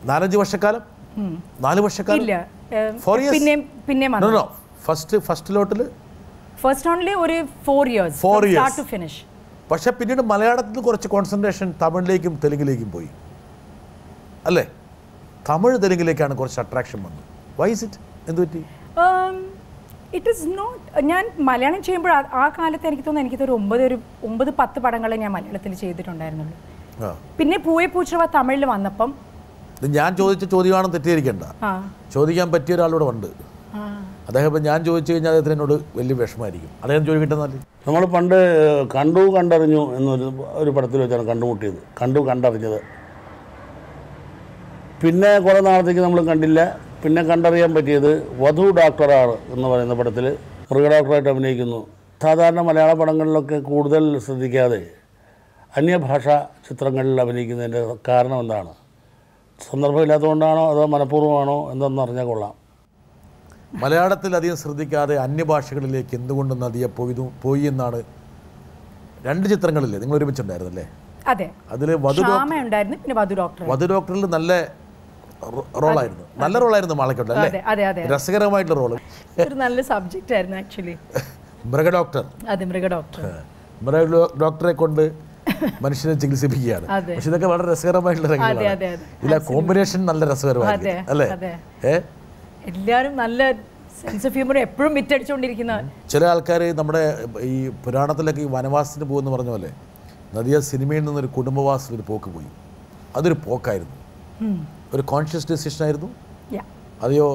4-5 വർഷക്കാലം 4 വർഷക്കാലം ഇല്ല 4 years പിന്നെ no ഫസ്റ്റ് ലോട്ടിൽ ഫസ്റ്റ് ഓൺലി ഒരു 4 years സ്റ്റാർട്ട് ടു ഫിനിഷ്. പക്ഷെ പിന്നീട് മലയാളത്തിൽ നിന്ന് കുറച്ച് കോൺസെൻട്രേഷൻ തമിഴിലേക്കും തെലുങ്കിലേക്കും പോയി അല്ലേ? തമിഴ് തെലുങ്കിലേക്കാണ് കുറച്ച് അട്രാക്ഷൻ വന്നത്. Why is it? എന്ത് പറ്റി? It is not. ഞാൻ മലയാളം ചെയ്യുമ്പോൾ ആ കാലത്ത് എനിക്ക് തോന്നുന്നു എനിക്കൊരു 9-10 പടങ്ങളെ ഞാൻ മലയാളത്തിൽ ചെയ്തിട്ടുണ്ടായിരുന്നുള്ളൂ. പിന്നെ പൂവേ പൂച്ചവ തമിഴിൽ വന്നപ്പം ഞാൻ ചോദിച്ച ചോദ്യമാണെന്ന് തെറ്റിദ്ധരിക്കണ്ട, ചോദിക്കാൻ പറ്റിയ ഒരാളൂടെ ഉണ്ട്. അദ്ദേഹം ഇപ്പം ഞാൻ ചോദിച്ചു കഴിഞ്ഞാൽ അദ്ദേഹത്തിന് എന്നോട് വലിയ വിഷമമായിരിക്കും. അദ്ദേഹം ചോദിക്കട്ടെ. നമ്മൾ പണ്ട് കണ്ടറിഞ്ഞു എന്നൊരു പടത്തിൽ വെച്ചാണ് കണ്ടുമുട്ടിയത്, കണ്ടറിഞ്ഞത്. പിന്നെ കുറേ നാളത്തേക്ക് നമ്മൾ കണ്ടില്ല. പിന്നെ കണ്ടറിയാൻ പറ്റിയത് വധു ഡോക്ടറാണ് എന്ന് പറയുന്ന പടത്തിൽ മൃഗ ഡോക്ടറായിട്ട് അഭിനയിക്കുന്നു. സാധാരണ മലയാള പടങ്ങളിലൊക്കെ കൂടുതൽ ശ്രദ്ധിക്കാതെ അന്യഭാഷാ ചിത്രങ്ങളിൽ അഭിനയിക്കുന്നതിൻ്റെ കാരണം എന്താണ്? സന്ദർഭമില്ലാത്തതുകൊണ്ടാണോ അതോ മനഃപൂർവ്വമാണോ എന്തെന്ന് അറിഞ്ഞാൽ കൊള്ളാം. മലയാളത്തിൽ അധികം ശ്രദ്ധിക്കാതെ അന്യഭാഷകളിലേക്ക് എന്തുകൊണ്ട് നദിയെ പോയി എന്നാണ് 2 ചിത്രങ്ങളില്ലേ നിങ്ങൾ ഒരുമിച്ചുണ്ടായിരുന്നല്ലേ? അതെ. അതിൽ വധു ഡോക്ടറിൽ നല്ല റോളായിരുന്നു. നല്ല റോളായിരുന്നു മാളയ്ക്കുണ്ട് അല്ലേ? രസകരമായിട്ടുള്ള റോള്. നല്ല സബ്ജക്റ്റ് ആയിരുന്നു ആക്ച്വലി. മൃഗ ഡോക്ടറെ കൊണ്ട് മനുഷ്യനെ ചികിത്സിപ്പിക്കുകയാണ്. പക്ഷെ ഇതൊക്കെ വളരെ രസകരമായിട്ടുള്ള രംഗങ്ങളാണ്. ഇല്ല, കോമ്പിനേഷൻ നല്ല രസകരമായിരുന്നു അല്ലേ? എല്ലാവരും നല്ല സെൻസ് ഓഫ് ഹ്യൂമർ എപ്പോഴും വിറ്റടിച്ചുകൊണ്ടിരിക്കുന്ന ചില ആൾക്കാർ നമ്മുടെ ഈ പുരാണത്തിലൊക്കെ ഈ വനവാസത്തിന് പോകുമെന്ന് പറഞ്ഞ പോലെ നദിയ സിനിമയിൽ നിന്നൊരു കുടുംബവാസത്തിനൊരു പോക്ക് പോയി. അതൊരു പോക്കായിരുന്നു, ഒരു കോൺഷ്യസ് ഡിസിഷൻ ആയിരുന്നു. അതെയോ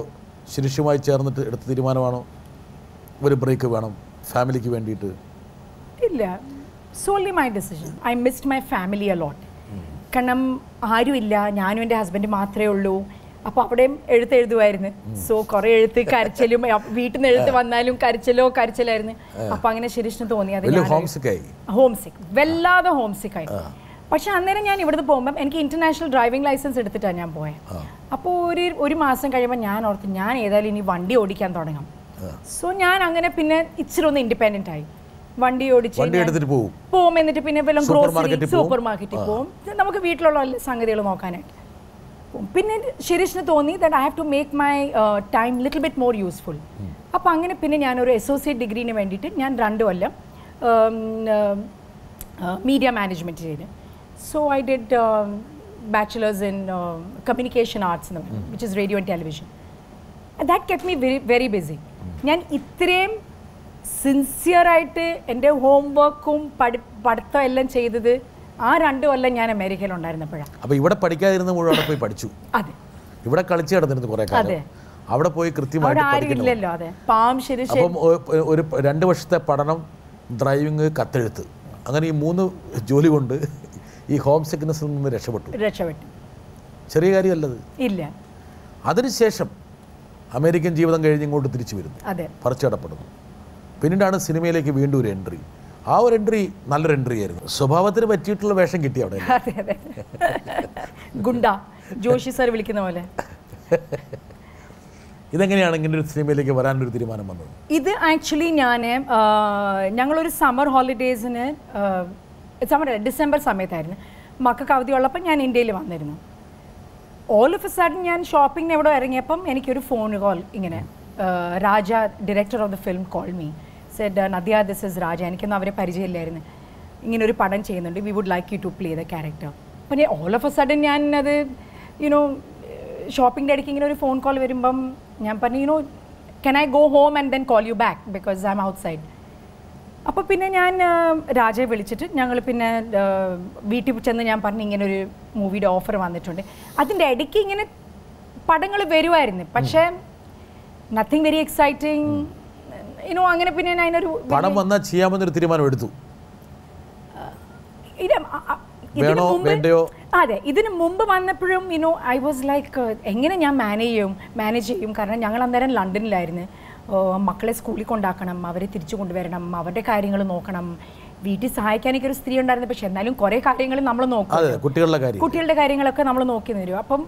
ശിരീഷുമായി ചേർന്നിട്ട് എടുത്ത തീരുമാനമാണോ ഒരു ബ്രേക്ക് വേണം ഫാമിലിക്ക് വേണ്ടിയിട്ട്? ഇല്ല, solely my decision. I missed my family a lot. കാരണം ആരുമില്ല, ഞാനും എൻ്റെ ഹസ്ബൻഡ് മാത്രമേ ഉള്ളൂ. അപ്പോൾ അവിടെയും എഴുതുമായിരുന്നു. സോ കുറേ എഴുത്ത് കരച്ചിലും, വീട്ടിൽ നിന്ന് എഴുത്ത് വന്നാലും കരച്ചിലായിരുന്നു. അപ്പോൾ അങ്ങനെ ശിരീഷിന് തോന്നി അത് ഹോംസിക്ക്, വല്ലാതെ ഹോംസിക്കായി. പക്ഷെ അന്നേരം ഞാൻ ഇവിടുന്ന് പോകുമ്പം എനിക്ക് ഇന്റർനാഷണൽ ഡ്രൈവിംഗ് ലൈസൻസ് എടുത്തിട്ടാണ് ഞാൻ പോയത്. അപ്പോൾ ഒരു മാസം കഴിയുമ്പോൾ ഞാൻ ഓർത്ത് ഞാൻ ഏതായാലും ഇനി വണ്ടി ഓടിക്കാൻ തുടങ്ങാം. സോ ഞാൻ അങ്ങനെ പിന്നെ ഇച്ചിരി ഒന്ന് ഇൻഡിപെൻഡൻ്റ് ആയി. വണ്ടി ഓടിച്ച് പോകും. എന്നിട്ട് പിന്നെ വല്ല ഗ്രോസറി സൂപ്പർ മാർക്കറ്റിൽ പോകും. നമുക്ക് വീട്ടിലുള്ള സംഗതികൾ നോക്കാനായിട്ട്. പിന്നെ ശിരീഷിന് തോന്നി that I have to make my time little bit more useful. അപ്പോൾ അങ്ങനെ പിന്നെ ഞാനൊരു അസോസിയേറ്റ് ഡിഗ്രീന് വേണ്ടിയിട്ട് ഞാൻ 2 കൊല്ലം മീഡിയ മാനേജ്മെൻറ്റ് ചെയ്തു. So I did bachelors in communication arts എന്ന് പറയും, which is radio and television. That kept me very busy. ഞാൻ ഇത്രയും സിൻസിയറായിട്ട് എൻ്റെ ഹോംവർക്കും പഠിത്തം എല്ലാം ചെയ്തത് ആ 2 കൊല്ലം ഞാൻ അമേരിക്കയിലുണ്ടായിരുന്നപ്പോഴാണ്. അപ്പോൾ ഇവിടെ പഠിക്കാതിരുന്ന മുഴുവൻ പോയി പഠിച്ചു. അതെ, ഇവിടെ കളിച്ച് നടന്നിരുന്നു കുറേ കാലം. അവിടെ പോയി കൃത്യമായിട്ട് ആരുമില്ലല്ലോ. അതെ, അപ്പം ഒരു 2 വർഷത്തെ പഠനം, ഡ്രൈവിങ്, കത്തെഴുത്ത്, അങ്ങനെ ഈ 3 ജോലി കൊണ്ട് ഈ ഹോം സിക്നസ്സിൽ നിന്ന് രക്ഷപ്പെട്ടു. ചെറിയ കാര്യമല്ലത്. ഇല്ല. അതിനുശേഷം അമേരിക്കൻ ജീവിതം കഴിഞ്ഞ് ഇങ്ങോട്ട് തിരിച്ചു വരുന്നു, പറിച്ചടപ്പെടുന്നു. പിന്നീടാണ് സിനിമയിലേക്ക് വീണ്ടും ഒരു എൻട്രി. ആ ഒരു എൻട്രി നല്ലൊരു എൻട്രി ആയിരുന്നു. സ്വഭാവത്തിന് പറ്റിയിട്ടുള്ള വേഷം കിട്ടി അവിടെ. ഗുണ്ട ജോഷി സാർ വിളിക്കുന്ന പോലെ. ഇതെങ്ങനെയാണ് ഇങ്ങനെ ഒരു സിനിമയിലേക്ക് വരാനൊരു തീരുമാനം വന്നത്? ഇത് ആക്ച്വലി ഞങ്ങളൊരു സമ്മർ ഹോളിഡേയ്സിന് ഡിസംബർ സമയത്തായിരുന്നു. മക്കൾക്ക് അവധി ഉള്ളപ്പോൾ ഞാൻ ഇന്ത്യയിൽ വന്നിരുന്നു. ഓൾ ഓഫ് എ സഡൻ ഞാൻ ഷോപ്പിങ്ങിന് എവിടെ ഇറങ്ങിയപ്പം എനിക്കൊരു ഫോൺ കോൾ, ഇങ്ങനെ Raja, director of the film, call me, said Nadia, this is Raja. എനിക്കൊന്നും അവരെ പരിചയമില്ലായിരുന്നു. ഇങ്ങനെ ഒരു പടം ചെയ്യുന്നുണ്ട്, we would like you to play the character. അപ്പം ഓൾ ഓഫ് എ സഡൻ ഞാൻ അത് ഷോപ്പിങ്ങിൻ്റെ ഇടയ്ക്ക് ഇങ്ങനെ ഒരു ഫോൺ കോൾ വരുമ്പം ഞാൻ പറഞ്ഞു, can I go home and then call you back because I'm outside? അപ്പോൾ പിന്നെ ഞാൻ രാജയെ വിളിച്ചിട്ട് ഞങ്ങൾ പിന്നെ വീട്ടിൽ ചെന്ന് ഞാൻ പറഞ്ഞു ഇങ്ങനെ ഒരു മൂവിയുടെ ഓഫർ വന്നിട്ടുണ്ട്. അതിൻ്റെ ഇടയ്ക്ക് ഇങ്ങനെ പടങ്ങൾ വരുമായിരുന്നു, പക്ഷേ നത്തിങ് വെരി എക്സൈറ്റിംഗ് അങ്ങനെ. പിന്നെ ഞാൻ അതിനൊരു പടം വന്നാൽ ചെയ്യാമെന്നൊരു തീരുമാനം എടുത്തു. അതെ, ഇതിന് മുമ്പ് വന്നപ്പോഴും ഐ വാസ് ലൈക്ക് എങ്ങനെ ഞാൻ മാനേജ് ചെയ്യും. കാരണം ഞങ്ങൾ അന്നേരം ലണ്ടനിലായിരുന്നു. മക്കളെ സ്കൂളിൽ കൊണ്ടാക്കണം, അവരെ തിരിച്ചു കൊണ്ടുവരണം, അവരുടെ കാര്യങ്ങൾ നോക്കണം. വീട്ടിൽ സഹായിക്കാനൊക്കെ ഒരു സ്ത്രീ ഉണ്ടായിരുന്നു, പക്ഷെ എന്നാലും കുറേ കാര്യങ്ങൾ നമ്മൾ നോക്കും, കുട്ടികളുടെ കാര്യങ്ങളൊക്കെ നമ്മൾ നോക്കി തരും. അപ്പം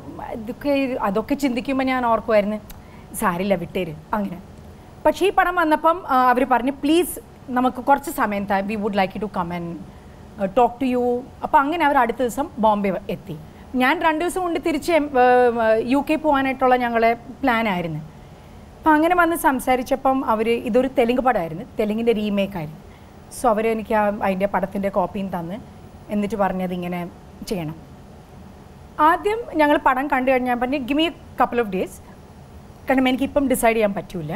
അതൊക്കെ ചിന്തിക്കുമ്പോൾ ഞാൻ ഓർക്കുമായിരുന്നു, സാരില്ല വിട്ടേര് അങ്ങനെ. പക്ഷേ ഈ പടം വന്നപ്പം അവർ പറഞ്ഞു, പ്ലീസ് നമുക്ക് കുറച്ച് സമയം താ, we would like you to come and talk to you. അപ്പോൾ അങ്ങനെ അവർ അടുത്ത ദിവസം ബോംബെ എത്തി. ഞാൻ 2 ദിവസം കൊണ്ട് തിരിച്ച് UK പോകാനായിട്ടുള്ള ഞങ്ങളെ പ്ലാനായിരുന്നു. അപ്പം അങ്ങനെ വന്ന് സംസാരിച്ചപ്പം അവർ ഇതൊരു തെലുങ്ക് പടമായിരുന്നു, തെലുങ്കിൻ്റെ റീമേക്കായിരുന്നു. സോ അവർ എനിക്ക് അതിൻ്റെ പടത്തിൻ്റെ കോപ്പിയും തന്ന് എന്നിട്ട് പറഞ്ഞത് ഇങ്ങനെ ചെയ്യണം. ആദ്യം ഞങ്ങൾ പടം കണ്ടു കഴിഞ്ഞാൽ പറഞ്ഞു give me couple of days, കാരണം എനിക്കിപ്പം ഡിസൈഡ് ചെയ്യാൻ പറ്റില്ല,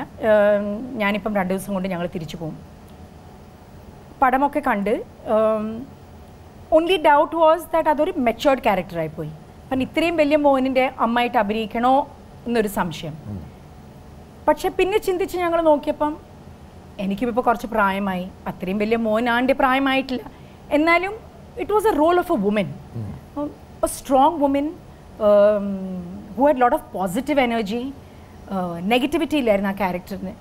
ഞാനിപ്പം 2 ദിവസം കൊണ്ട് ഞങ്ങൾ തിരിച്ചു പോകും. പടമൊക്കെ കണ്ട് ഓൺലി ഡൗട്ട് വാസ് ദാറ്റ് അതൊരു മെച്ചുവേർഡ് ക്യാരക്ടറായിപ്പോയി. അപ്പം ഇത്രയും വലിയ മോനിൻ്റെ അമ്മയായിട്ട് അഭിനയിക്കണോ എന്നൊരു സംശയം. പക്ഷെ പിന്നെ ചിന്തിച്ച് ഞങ്ങൾ നോക്കിയപ്പം എനിക്കിപ്പോൾ കുറച്ച് പ്രായമായി, അത്രയും വലിയ മോനാണ്ട് പ്രായമായിട്ടില്ല, എന്നാലും it was a role of a woman, a strong woman who had lot of positive energy, negativity ഇല്ലായിരുന്നു ആ ക്യാരക്ടറിന്.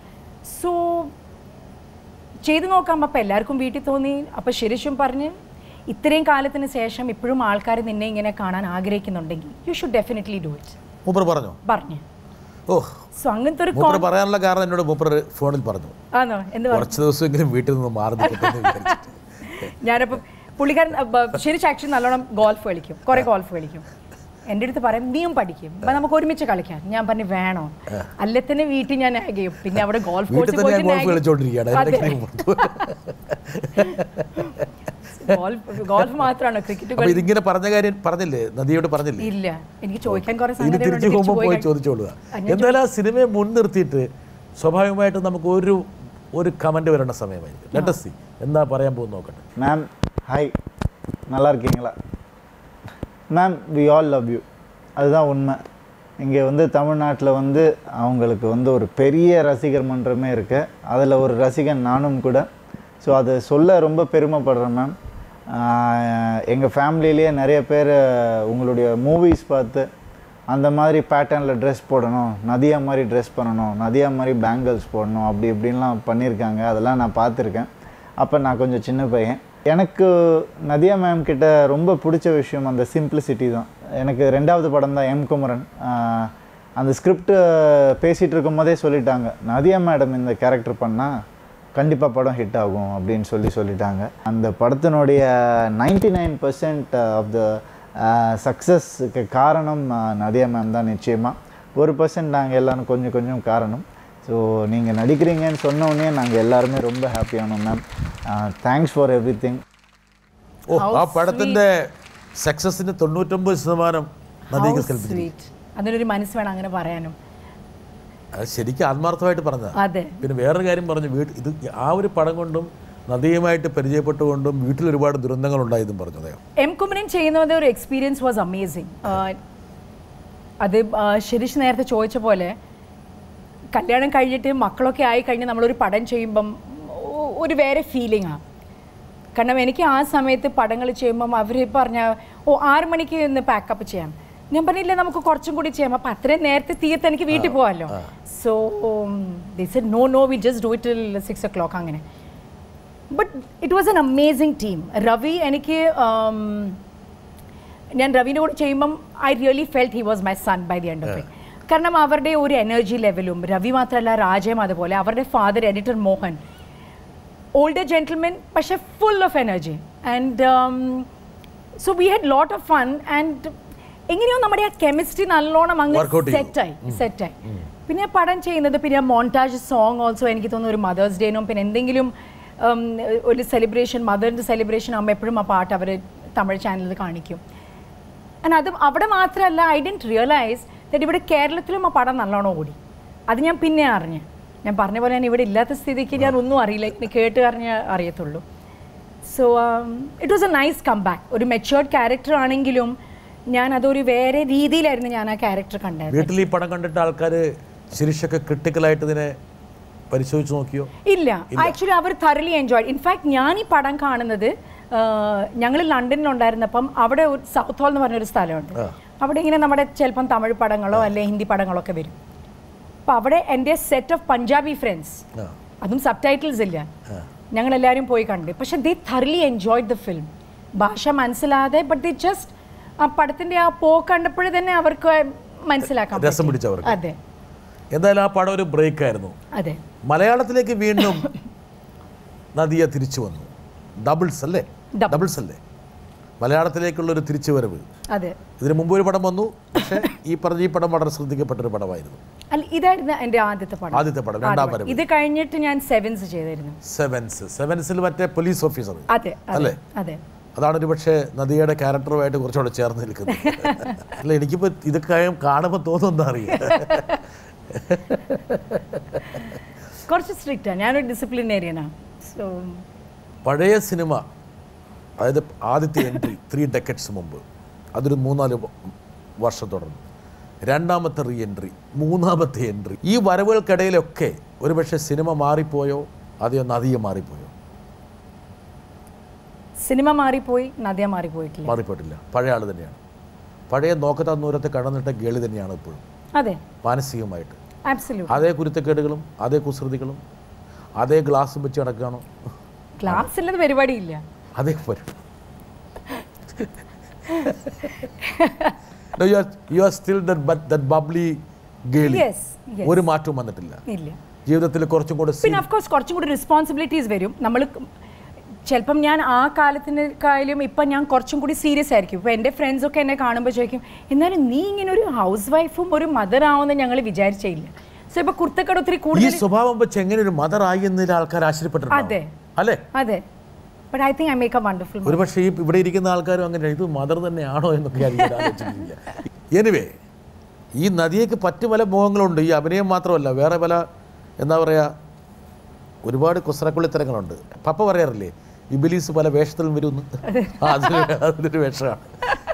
സോ ചെയ്ത് നോക്കാം. അപ്പോൾ എല്ലാവർക്കും വീട്ടിൽ തോന്നി. അപ്പോൾ ശിരീഷും പറഞ്ഞ് ഇത്രയും കാലത്തിന് ശേഷം ഇപ്പോഴും ആൾക്കാർ നിന്നെ ഇങ്ങനെ കാണാൻ ആഗ്രഹിക്കുന്നുണ്ടെങ്കിൽ you should definitely do it. മൂപ്പർ പറഞ്ഞു. ഓ, സോ അങ്ങനത്തെ ഒരു മൂപ്പർ പറയാനുള്ള കാരണം എന്നോട് മൂപ്പർ ഫോണിൽ പറഞ്ഞു. ആണോ? എന്ത് കുറച്ച് ദിവസമെങ്കിലും വീട്ടിൽ നിന്ന് മാറി നിൽക്കട്ടെ. ഞാനപ്പോൾ പുള്ളിക്കാരൻ ശരിക്കും ആക്ച്വലി നല്ലോണം ഗോൾഫ് കളിക്കും, കുറേ ഗോൾഫ് കളിക്കും. എൻ്റെ അടുത്ത് പറയും നീയും പഠിക്കും, അപ്പം നമുക്ക് ഒരുമിച്ച് കളിക്കാം. ഞാൻ പറഞ്ഞു വേണോ, അല്ലെ തന്നെ വീട്ടിൽ ഞാൻ ആകും, പിന്നെ അവിടെ ഗോൾഫ് കോഴ്സ് ഗോൾഫ് മാത്രമാണോ ക്രിക്കറ്റ്? ഇതിങ്ങനെ പറഞ്ഞ കാര്യം പറഞ്ഞില്ലേ, നദിയോട് പറഞ്ഞില്ലേ? ഇല്ല, എനിക്ക് ചോദിക്കാൻ കുറേ തിരിച്ചു പോകുമ്പോൾ പോയി ചോദിച്ചോളുക. എന്തായാലും ആ സിനിമയെ മുൻനിർത്തിയിട്ട് സ്വാഭാവികമായിട്ട് നമുക്ക് ഒരു കമന്റ് വരേണ്ട സമയമായി. ലെറ്റ് us see എന്താ പറയാൻ പോകുന്നു നോക്കട്ടെ. மேம் ஹாய், நல்லா இருக்கீங்களா ma'am? We all love you. அதுதான் உண்மை. இங்கே வந்து தமிழ்நாட்டில் வந்து அவங்களுக்கு வந்து ஒரு பெரிய ரசிகர் மன்றமே இருக்கு, அதில் ஒரு ரசிகன் நானும் கூட. ஸோ அதை சொல்ல ரொம்ப பெருமைப்படுறேன் மேம். எங்கள் ஃபேமிலியிலேயே நிறைய பேர் உங்களுடைய மூவிஸ் பார்த்து அந்த மாதிரி பேட்டர்னில் ட்ரெஸ் போடணும், நதியா மாதிரி ட்ரெஸ் பண்ணணும், நதியா மாதிரி பேங்கிள்ஸ் போடணும், அப்படி இப்படின்லாம் பண்ணியிருக்காங்க. அதெல்லாம் நான் பார்த்துருக்கேன். அப்போ நான் கொஞ்சம் சின்ன பையன். எனக்கு நதியா மேம் கிட்ட ரொம்ப பிடிச்ச விஷயம் அந்த சிம்பிளிசிட்டி தான். எனக்கு 2வது படம் தான் எம் குமரன். அந்த ஸ்கிரிப்ட் பேசிகிட்டு இருக்கும் போதே சொல்லிட்டாங்க, நதியா மேடம் இந்த கேரக்டர் பண்ணால் கண்டிப்பாக படம் ஹிட் ஆகும் அப்படின்னு சொல்லிட்டாங்க. அந்த படத்தினுடைய 99% ஆஃப் த சக்ஸஸ்க்கு காரணம் நதியா மேம் தான். நிச்சயமாக 1% நாங்கள் எல்லோரும் கொஞ்சம் கொஞ்சம் காரணம். ஸோ நீங்கள் நடிக்கிறீங்கன்னு சொன்னோடனே நாங்கள் எல்லாருமே ரொம்ப ஹாப்பியானோம் ma'am. Thanks for everything. Oh, ആ പടത്തിൻ്റെ സക്സസിന് 99% നദിക്ക് കൽപ്പിച്ചു. അതിനൊരു മനസ്സ് വേണം അങ്ങനെ പറയാനും. അത് ശരിക്കും ആത്മാർത്ഥമായിട്ട് പറഞ്ഞതാണ്. അതെ. പിന്നെ വേറൊരു കാര്യം പറഞ്ഞു, ഇത് ആ ഒരു പടം കൊണ്ടും നദിയുമായിട്ട് പരിചയപ്പെട്ടുകൊണ്ടും വീട്ടിൽ ഒരുപാട് ദുരന്തങ്ങൾ ഉണ്ടായതും പറഞ്ഞു അദ്ദേഹം. എം കുമരൻ ചെയ്യുന്നത് ഒരു എക്സ്പീരിയൻസ് വാസ് അമേസിങ്. അത് ശിരീഷ് നേരത്തെ ചോദിച്ച പോലെ കല്യാണം കഴിഞ്ഞിട്ട് മക്കളൊക്കെ ആയി കഴിഞ്ഞ് നമ്മളൊരു പടം ചെയ്യുമ്പം ഒരു വേറെ ഫീലിംഗാണ്. കാരണം എനിക്ക് ആ സമയത്ത് പടങ്ങൾ ചെയ്യുമ്പം അവർ പറഞ്ഞ 6 മണിക്ക് ഒന്ന് പാക്കപ്പ് ചെയ്യാം, ഞാൻ പറഞ്ഞില്ല നമുക്ക് കുറച്ചും കൂടി ചെയ്യാം. അപ്പം അത്രയും നേരത്തെ തീർത്ത് എനിക്ക് വീട്ടിൽ പോകാമല്ലോ. So they said no we just do it till 6 o'clock അങ്ങനെ. But it was an amazing team. Ravi എനിക്ക് ഞാൻ രവിൻ്റെ കൂടെ ചെയ്യുമ്പം I really felt he was my son by the end of it. കാരണം അവരുടെ ഒരു എനർജി ലെവലും, രവി മാത്രമല്ല രാജയും അതുപോലെ, അവരുടെ father editor Mohan, older gentlemen പക്ഷെ full of energy. And so we had lot of fun. And എങ്ങനെയോ നമ്മുടെ ആ കെമിസ്ട്രി നല്ലോണം അങ്ങ് സെറ്റായി. പിന്നെ പടം ചെയ്യുന്നത്, പിന്നെ മോണ്ടാജ് സോങ് ഓൾസോ എനിക്ക് തോന്നുന്നു ഒരു മദേഴ്സ് ഡേനും പിന്നെ എന്തെങ്കിലും ഒരു സെലിബ്രേഷൻ, മദറിൻ്റെ സെലിബ്രേഷൻ ആകുമ്പോൾ എപ്പോഴും ആ പാട്ട് അവർ തമിഴ് ചാനലിൽ കാണിക്കും. ആൻഡ് അത് അവിടെ മാത്രമല്ല, ഐ ഡിഡ്ന്റ് റിയലൈസ് ദാറ്റ് ഇവിടെ കേരളത്തിലും ആ പടം നല്ലോണം ഓടി. അത് ഞാൻ പിന്നെ അറിഞ്ഞു. ഞാൻ പറഞ്ഞ പോലെ ഞാൻ ഇവിടെ ഇല്ലാത്ത സ്ഥിതിക്ക് ഞാൻ ഒന്നും അറിയില്ല, കേട്ട് അറിയത്തുള്ളൂ. So it was a nice come back. ഒരു മെച്ചുവേർഡ് ക്യാരക്ടർ ആണെങ്കിലും ഞാൻ അതൊരു വേറെ രീതിയിലായിരുന്നു ഞാൻ ആ ക്യാരക്ടർ കണ്ടത്. വീട്ടിൽ ഈ പടം കണ്ടിട്ട് ആൾക്കാർ ശിരീഷൊക്കെ ക്രിട്ടിക്കലായിട്ട് ഇതിനെ പരിശോധിച്ച് നോക്കിയോ? ഇല്ല, ആക്ച്വലി അവർ thoroughly enjoyed. ഇൻഫാക്ട് ഞാൻ ഈ പടം കാണുന്നത് ഞങ്ങൾ ലണ്ടനിലുണ്ടായിരുന്നപ്പം അവിടെ ഒരു സൗത്ത് ഹോൾ എന്ന് പറഞ്ഞൊരു സ്ഥലമുണ്ട്. അവിടെ ഇങ്ങനെ നമ്മുടെ ചിലപ്പം തമിഴ് പടങ്ങളോ അല്ലെങ്കിൽ ഹിന്ദി പടങ്ങളോ ഒക്കെ വരും. അപ്പം അവിടെ എൻ്റെ സെറ്റ് ഓഫ് പഞ്ചാബി ഫ്രണ്ട്സ്, അതും സബ് ടൈറ്റിൽസ് ഇല്ല, ഞങ്ങളെല്ലാവരും പോയി കണ്ട്. പക്ഷെ ദേ thoroughly enjoyed the film. ഭാഷ മനസ്സിലാതെ ബട്ട് ദേ ജസ്റ്റ് ആ പടത്തിൻ്റെ ആ പോക്ക് കണ്ടപ്പോഴേ തന്നെ അവർക്ക് മനസ്സിലാക്കാൻ രസം പിടിച്ചവർക്ക്. അതെ. എന്തായാലും ആ പടം ഒരു ബ്രേക്ക് ആയിരുന്നു. അതെ. മലയാളത്തിലേക്ക് വീണ്ടും നദിയ തിരിച്ചു വന്നു. ഡബിൾസ് അല്ലേ? മലയാളത്തിലേക്കുള്ളൊരു തിരിച്ചുവരവ്. അതെ, ഇതിന് മുമ്പ് ഒരു പടം വന്നു, പക്ഷേ ഈ പടം വളരെ ശ്രദ്ധിക്കപ്പെട്ടൊരു പടമായിരുന്നു. അല്ല, ഇതായിരുന്നു എൻ്റെ ആദ്യത്തെ പടം. രണ്ടാം വരവ്. ഇത് കഴിഞ്ഞിട്ട് ഞാൻ സെവൻസ് ചെയ്തായിരുന്നു. സെവൻസിൽ മറ്റേ പോലീസ് ഓഫീസർ അതെ അല്ലേ? അതെ. അതാണ് ഒരു പക്ഷേ നദിയുടെ ക്യാരക്ടറുമായിട്ട് കുറച്ചുകൂടെ ചേർന്ന് നിൽക്കുന്നത്. അല്ല, എനിക്കിപ്പോൾ ഇതൊക്കെ കാണുമ്പോൾ തോന്നുമെന്ന് അറിയാം. കുറച്ച് സ്ട്രിക്റ്റാണ്, ഞാനൊരു ഡിസിപ്ലിനേറിയനാണ്. സോ പഴയ സിനിമ, അതായത് ആദ്യത്തെ എൻട്രി 3 decades മുമ്പ്, അതൊരു 3-4 വർഷം തുടർന്നു. രണ്ടാമത്തെ റീ എൻട്രി, മൂന്നാമത്തെ എൻട്രി, ഈ വരവുകൾക്കിടയിലൊക്കെ ഒരുപക്ഷെ സിനിമ മാറിപ്പോയോ അതെയോ നദിയെ മാറിപ്പോയോ? സിനിമ മാറിപ്പോയി, നദിയ മാറിപ്പോയിട്ടില്ല. മാറിപ്പോയിട്ടില്ല, പഴയ ആൾ തന്നെയാണ്. പഴയ നോക്കത്താ ദൂരത്തെ കടന്നിട്ട ഗേളി തന്നെയാണ് ഇപ്പോഴും. അതെ, മാനസികമായിട്ട് ആബ്സല്യൂട്ട്ലി. അതേ കുരുത്തക്കേടുകളും അതേ കുസൃതികളും അതേ ഗ്ലാസും വെച്ച് നടക്കുകയാണോ? ക്ലാസ് ഇല്ലാത്ത പരിപാടിയില്ല. അതേ you are still that bubbly Gely. ഒരു മാറ്റവും വന്നിട്ടില്ല ജീവിതത്തിൽ. കുറച്ചും കൂടെ പിന്നെ ഓഫ് കോഴ്സ് കുറച്ചും കൂടി റെസ്പോൺസിബിലിറ്റീസ് വരും. നമ്മൾ ചിലപ്പം ഞാൻ ആ കാലത്തിനേക്കാളും ഇപ്പം ഞാൻ കുറച്ചും കൂടി സീരിയസ് ആയിരിക്കും. ഇപ്പോൾ എൻ്റെ ഫ്രണ്ട്സൊക്കെ എന്നെ കാണുമ്പോൾ ചോദിക്കും, എന്നാലും നീ ഇങ്ങനെ ഒരു ഹൗസ് വൈഫും ഒരു മദർ ആവുമെന്ന് ഞങ്ങൾ വിചാരിച്ചില്ല. സോ ഇപ്പോൾ കുർത്തക്കട ഒത്തിരി കൂടുതൽ ഈ സ്വഭാവം വെച്ച് എങ്ങനെ ഒരു മദർ ആയി എന്നതിൽ ആൾക്കാർ ആശ്ചര്യപ്പെട്ടിട്ടുണ്ട്. അതെ അല്ലേ? അതെ. But I think I make A wonderful. ഒരു പക്ഷേ ഈ ഇവിടെ ഇരിക്കുന്ന ആൾക്കാരും അങ്ങനെ ഇത് മദർ തന്നെയാണോ എന്നൊക്കെ ആലോചിച്ചിട്ടില്ല. എനിവേ, ഈ നദിയേക്ക് പറ്റു പല മോഹങ്ങളുണ്ട്. ഈ അഭിനയം മാത്രമല്ല, വേറെ പല എന്താ പറയുക, ഒരുപാട് കുസറക്കുള്ളിത്തരങ്ങളുണ്ട്. പപ്പ പറയാറില്ലേ, ഇബിലീസ് പല വേഷത്തിലും വരുമെന്ന്. അതിലൊരു വേഷമാണ്.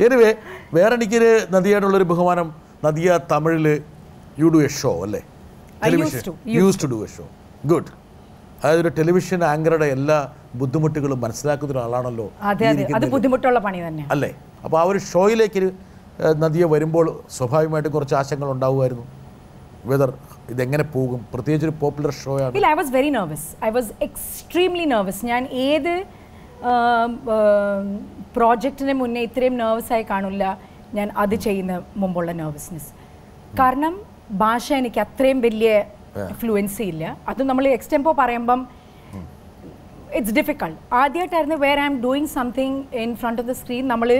എനിവേ, വേറെ എനിക്കൊരു നദിയോടുള്ളൊരു ബഹുമാനം. നദിയ തമിഴിൽ യു ഡു എ ഷോ അല്ലേ? Television use to do a show. Good. അതായത് ഒരു ടെലിവിഷൻ ആങ്കറുടെ എല്ലാ ബുദ്ധിമുട്ടുകളും മനസ്സിലാക്കുന്ന ഒരാളാണല്ലോ ബുദ്ധിമുട്ടുള്ള പണി തന്നെ അല്ലേ? അപ്പോൾ ആ ഒരു ഷോയിലേക്ക് നദിയെ വരുമ്പോൾ സ്വാഭാവികമായിട്ടും കുറച്ച് ആശങ്കകൾ ഉണ്ടാവുമായിരുന്നു. വെദർ ഇതെങ്ങനെ പോകും, പ്രത്യേകിച്ച് ഒരു പോപ്പുലർ ഷോ ആണ്. I was very nervous. I was extremely nervous. ഞാൻ ഏത് പ്രോജക്റ്റിന് മുന്നേ ഇത്രയും നെർവസായി കാണില്ല ഞാൻ അത് ചെയ്യുന്ന മുമ്പുള്ള നെർവസ്നെസ്. കാരണം ഭാഷ എനിക്ക് അത്രയും വലിയ ഫ്ലുവൻസി ഇല്ല. അത് നമ്മൾ എക്സ്റ്റെമ്പോ പറയുമ്പം ഇറ്റ്സ് ഡിഫിക്കൾട്ട്. ആദ്യമായിട്ടായിരുന്നു where I'm doing something in front of the screen നമ്മൾ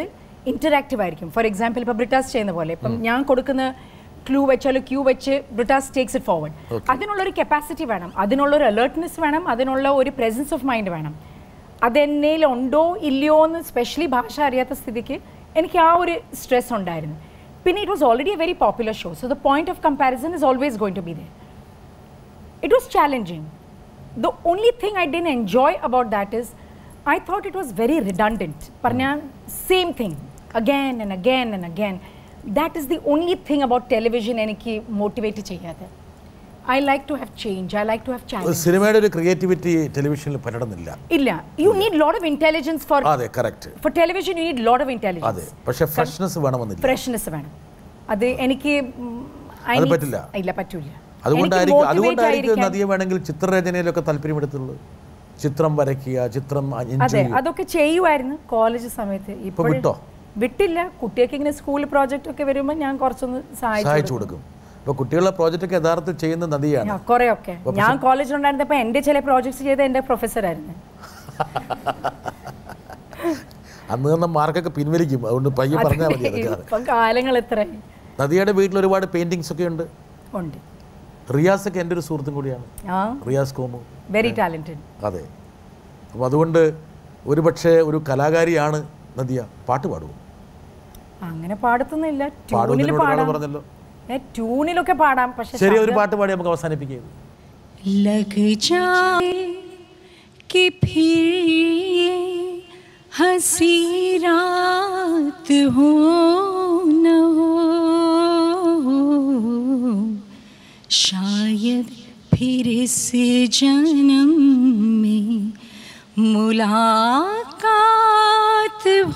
ഇൻറ്ററാക്റ്റീവ് ആയിരിക്കും. ഫോർ എക്സാമ്പിൾ ഇപ്പോൾ ബ്രിട്ടാസ് ചെയ്യുന്ന പോലെ ഇപ്പം ഞാൻ കൊടുക്കുന്ന ക്ലൂ വെച്ചാലോ ക്യൂ വെച്ച് ബ്രിട്ടാസ് ടേക്സ് ഇറ്റ് ഫോർവേഡ്. അതിനുള്ളൊരു കപ്പാസിറ്റി വേണം, അതിനുള്ളൊരു അലേർട്ട്നെസ് വേണം, അതിനുള്ള ഒരു പ്രസൻസ് ഓഫ് മൈൻഡ് വേണം. അതെന്നേൽ ഉണ്ടോ ഇല്ലയോ എന്ന് സ്പെഷ്യലി ഭാഷ അറിയാത്ത സ്ഥിതിക്ക് എനിക്ക് ആ ഒരു സ്ട്രെസ് ഉണ്ടായിരുന്നു. പിന്നെ it was already a very popular show, so the point of comparison is always going to be there. It was challenging. The only thing I didn't enjoy about that is I thought it was very redundant. Parnya, same thing again and again and again. That is the only thing about television eniki motivate cheyade. I like to have change. I like to have challenge. സിനിമയുടെ ഒരു creativity ടെലിവിഷനിൽ പലയിടന്നില്ല. ഇല്ല. You need lot of intelligence for. അതെ, correct. For television you need lot of intelligence. അതെ, പക്ഷേ freshness വേണമെന്നില്ല. Freshness വേണം. അത് എനിക്ക് അത് പറ്റില്ല. ഇല്ല, പറ്റൂല. അതുകൊണ്ടായിരിക്കും നദിയെ വേണമെങ്കിൽ ചിത്രരചനയിലൊക്കെ താല്പര്യമെടുത്തുള്ളത്. ചിത്രം വരയ്ക്കുക, ചിത്രം. അതെ, അതൊക്കെ ചെയ്യുമായിരുന്നു കോളേജ് സമയത്ത്. ഇപ്പോൾ വിട്ടോ? വിട്ടില്ല. കുട്ടിയൊക്കെ ഇങ്ങനെ സ്കൂൾ പ്രോജക്റ്റ് ഒക്കെ വരുമ്പോൾ ഞാൻ കുറച്ചൊന്ന് സഹായിച്ചു കൊടുക്കും. ഇപ്പോൾ കുട്ടികളുടെ പ്രോജക്റ്റ് ഒക്കെ യഥാർത്ഥത്തിൽ ചെയ്യുന്ന നദിയാണ്. കുറേയൊക്കെ ഞാൻ കോളേജിലുണ്ടായിരുന്നപ്പോൾ എൻ്റെ ചില പ്രോജക്ട്സ് ചെയ്ത എൻ്റെ പ്രൊഫസറായിരുന്നു. അന്ന് തന്ന മാർക്കൊക്കെ പിൻവലിക്കും, അതുകൊണ്ട് പയ്യെ പറഞ്ഞാൽ മതി. കാലങ്ങൾ എത്ര. നദിയുടെ വീട്ടിൽ ഒരുപാട് പെയിന്റിങ്സ് ഒക്കെ ഉണ്ട്. റിയാസ് ഒക്കെ എൻ്റെ ഒരു സുഹൃത്തും കൂടിയാണ്, റിയാസ് കോമു. Very talented. അതെ. അപ്പോൾ അതുകൊണ്ട് ഒരുപക്ഷെ ഒരു കലാകാരിയാണ് നദിയ. പാട്ട് പാടുമോ? അങ്ങനെ പാടത്തൊന്നുമില്ല. പറഞ്ഞല്ലോ ട്യൂണിലൊക്കെ പാടാം. പക്ഷേ ശരി, ഒരു പാട്ട് പാടി നമുക്ക് അവസാനിപ്പിക്കാം. ലഗ് ജായേ कि फिर ये हंसी रात हो न हो, शायद फिर इस जन्म में मुलाकात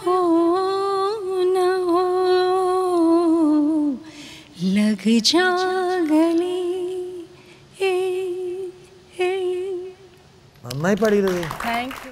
हो न हो, लग जा गले. നന്നായി പാടിയത്. Thank you.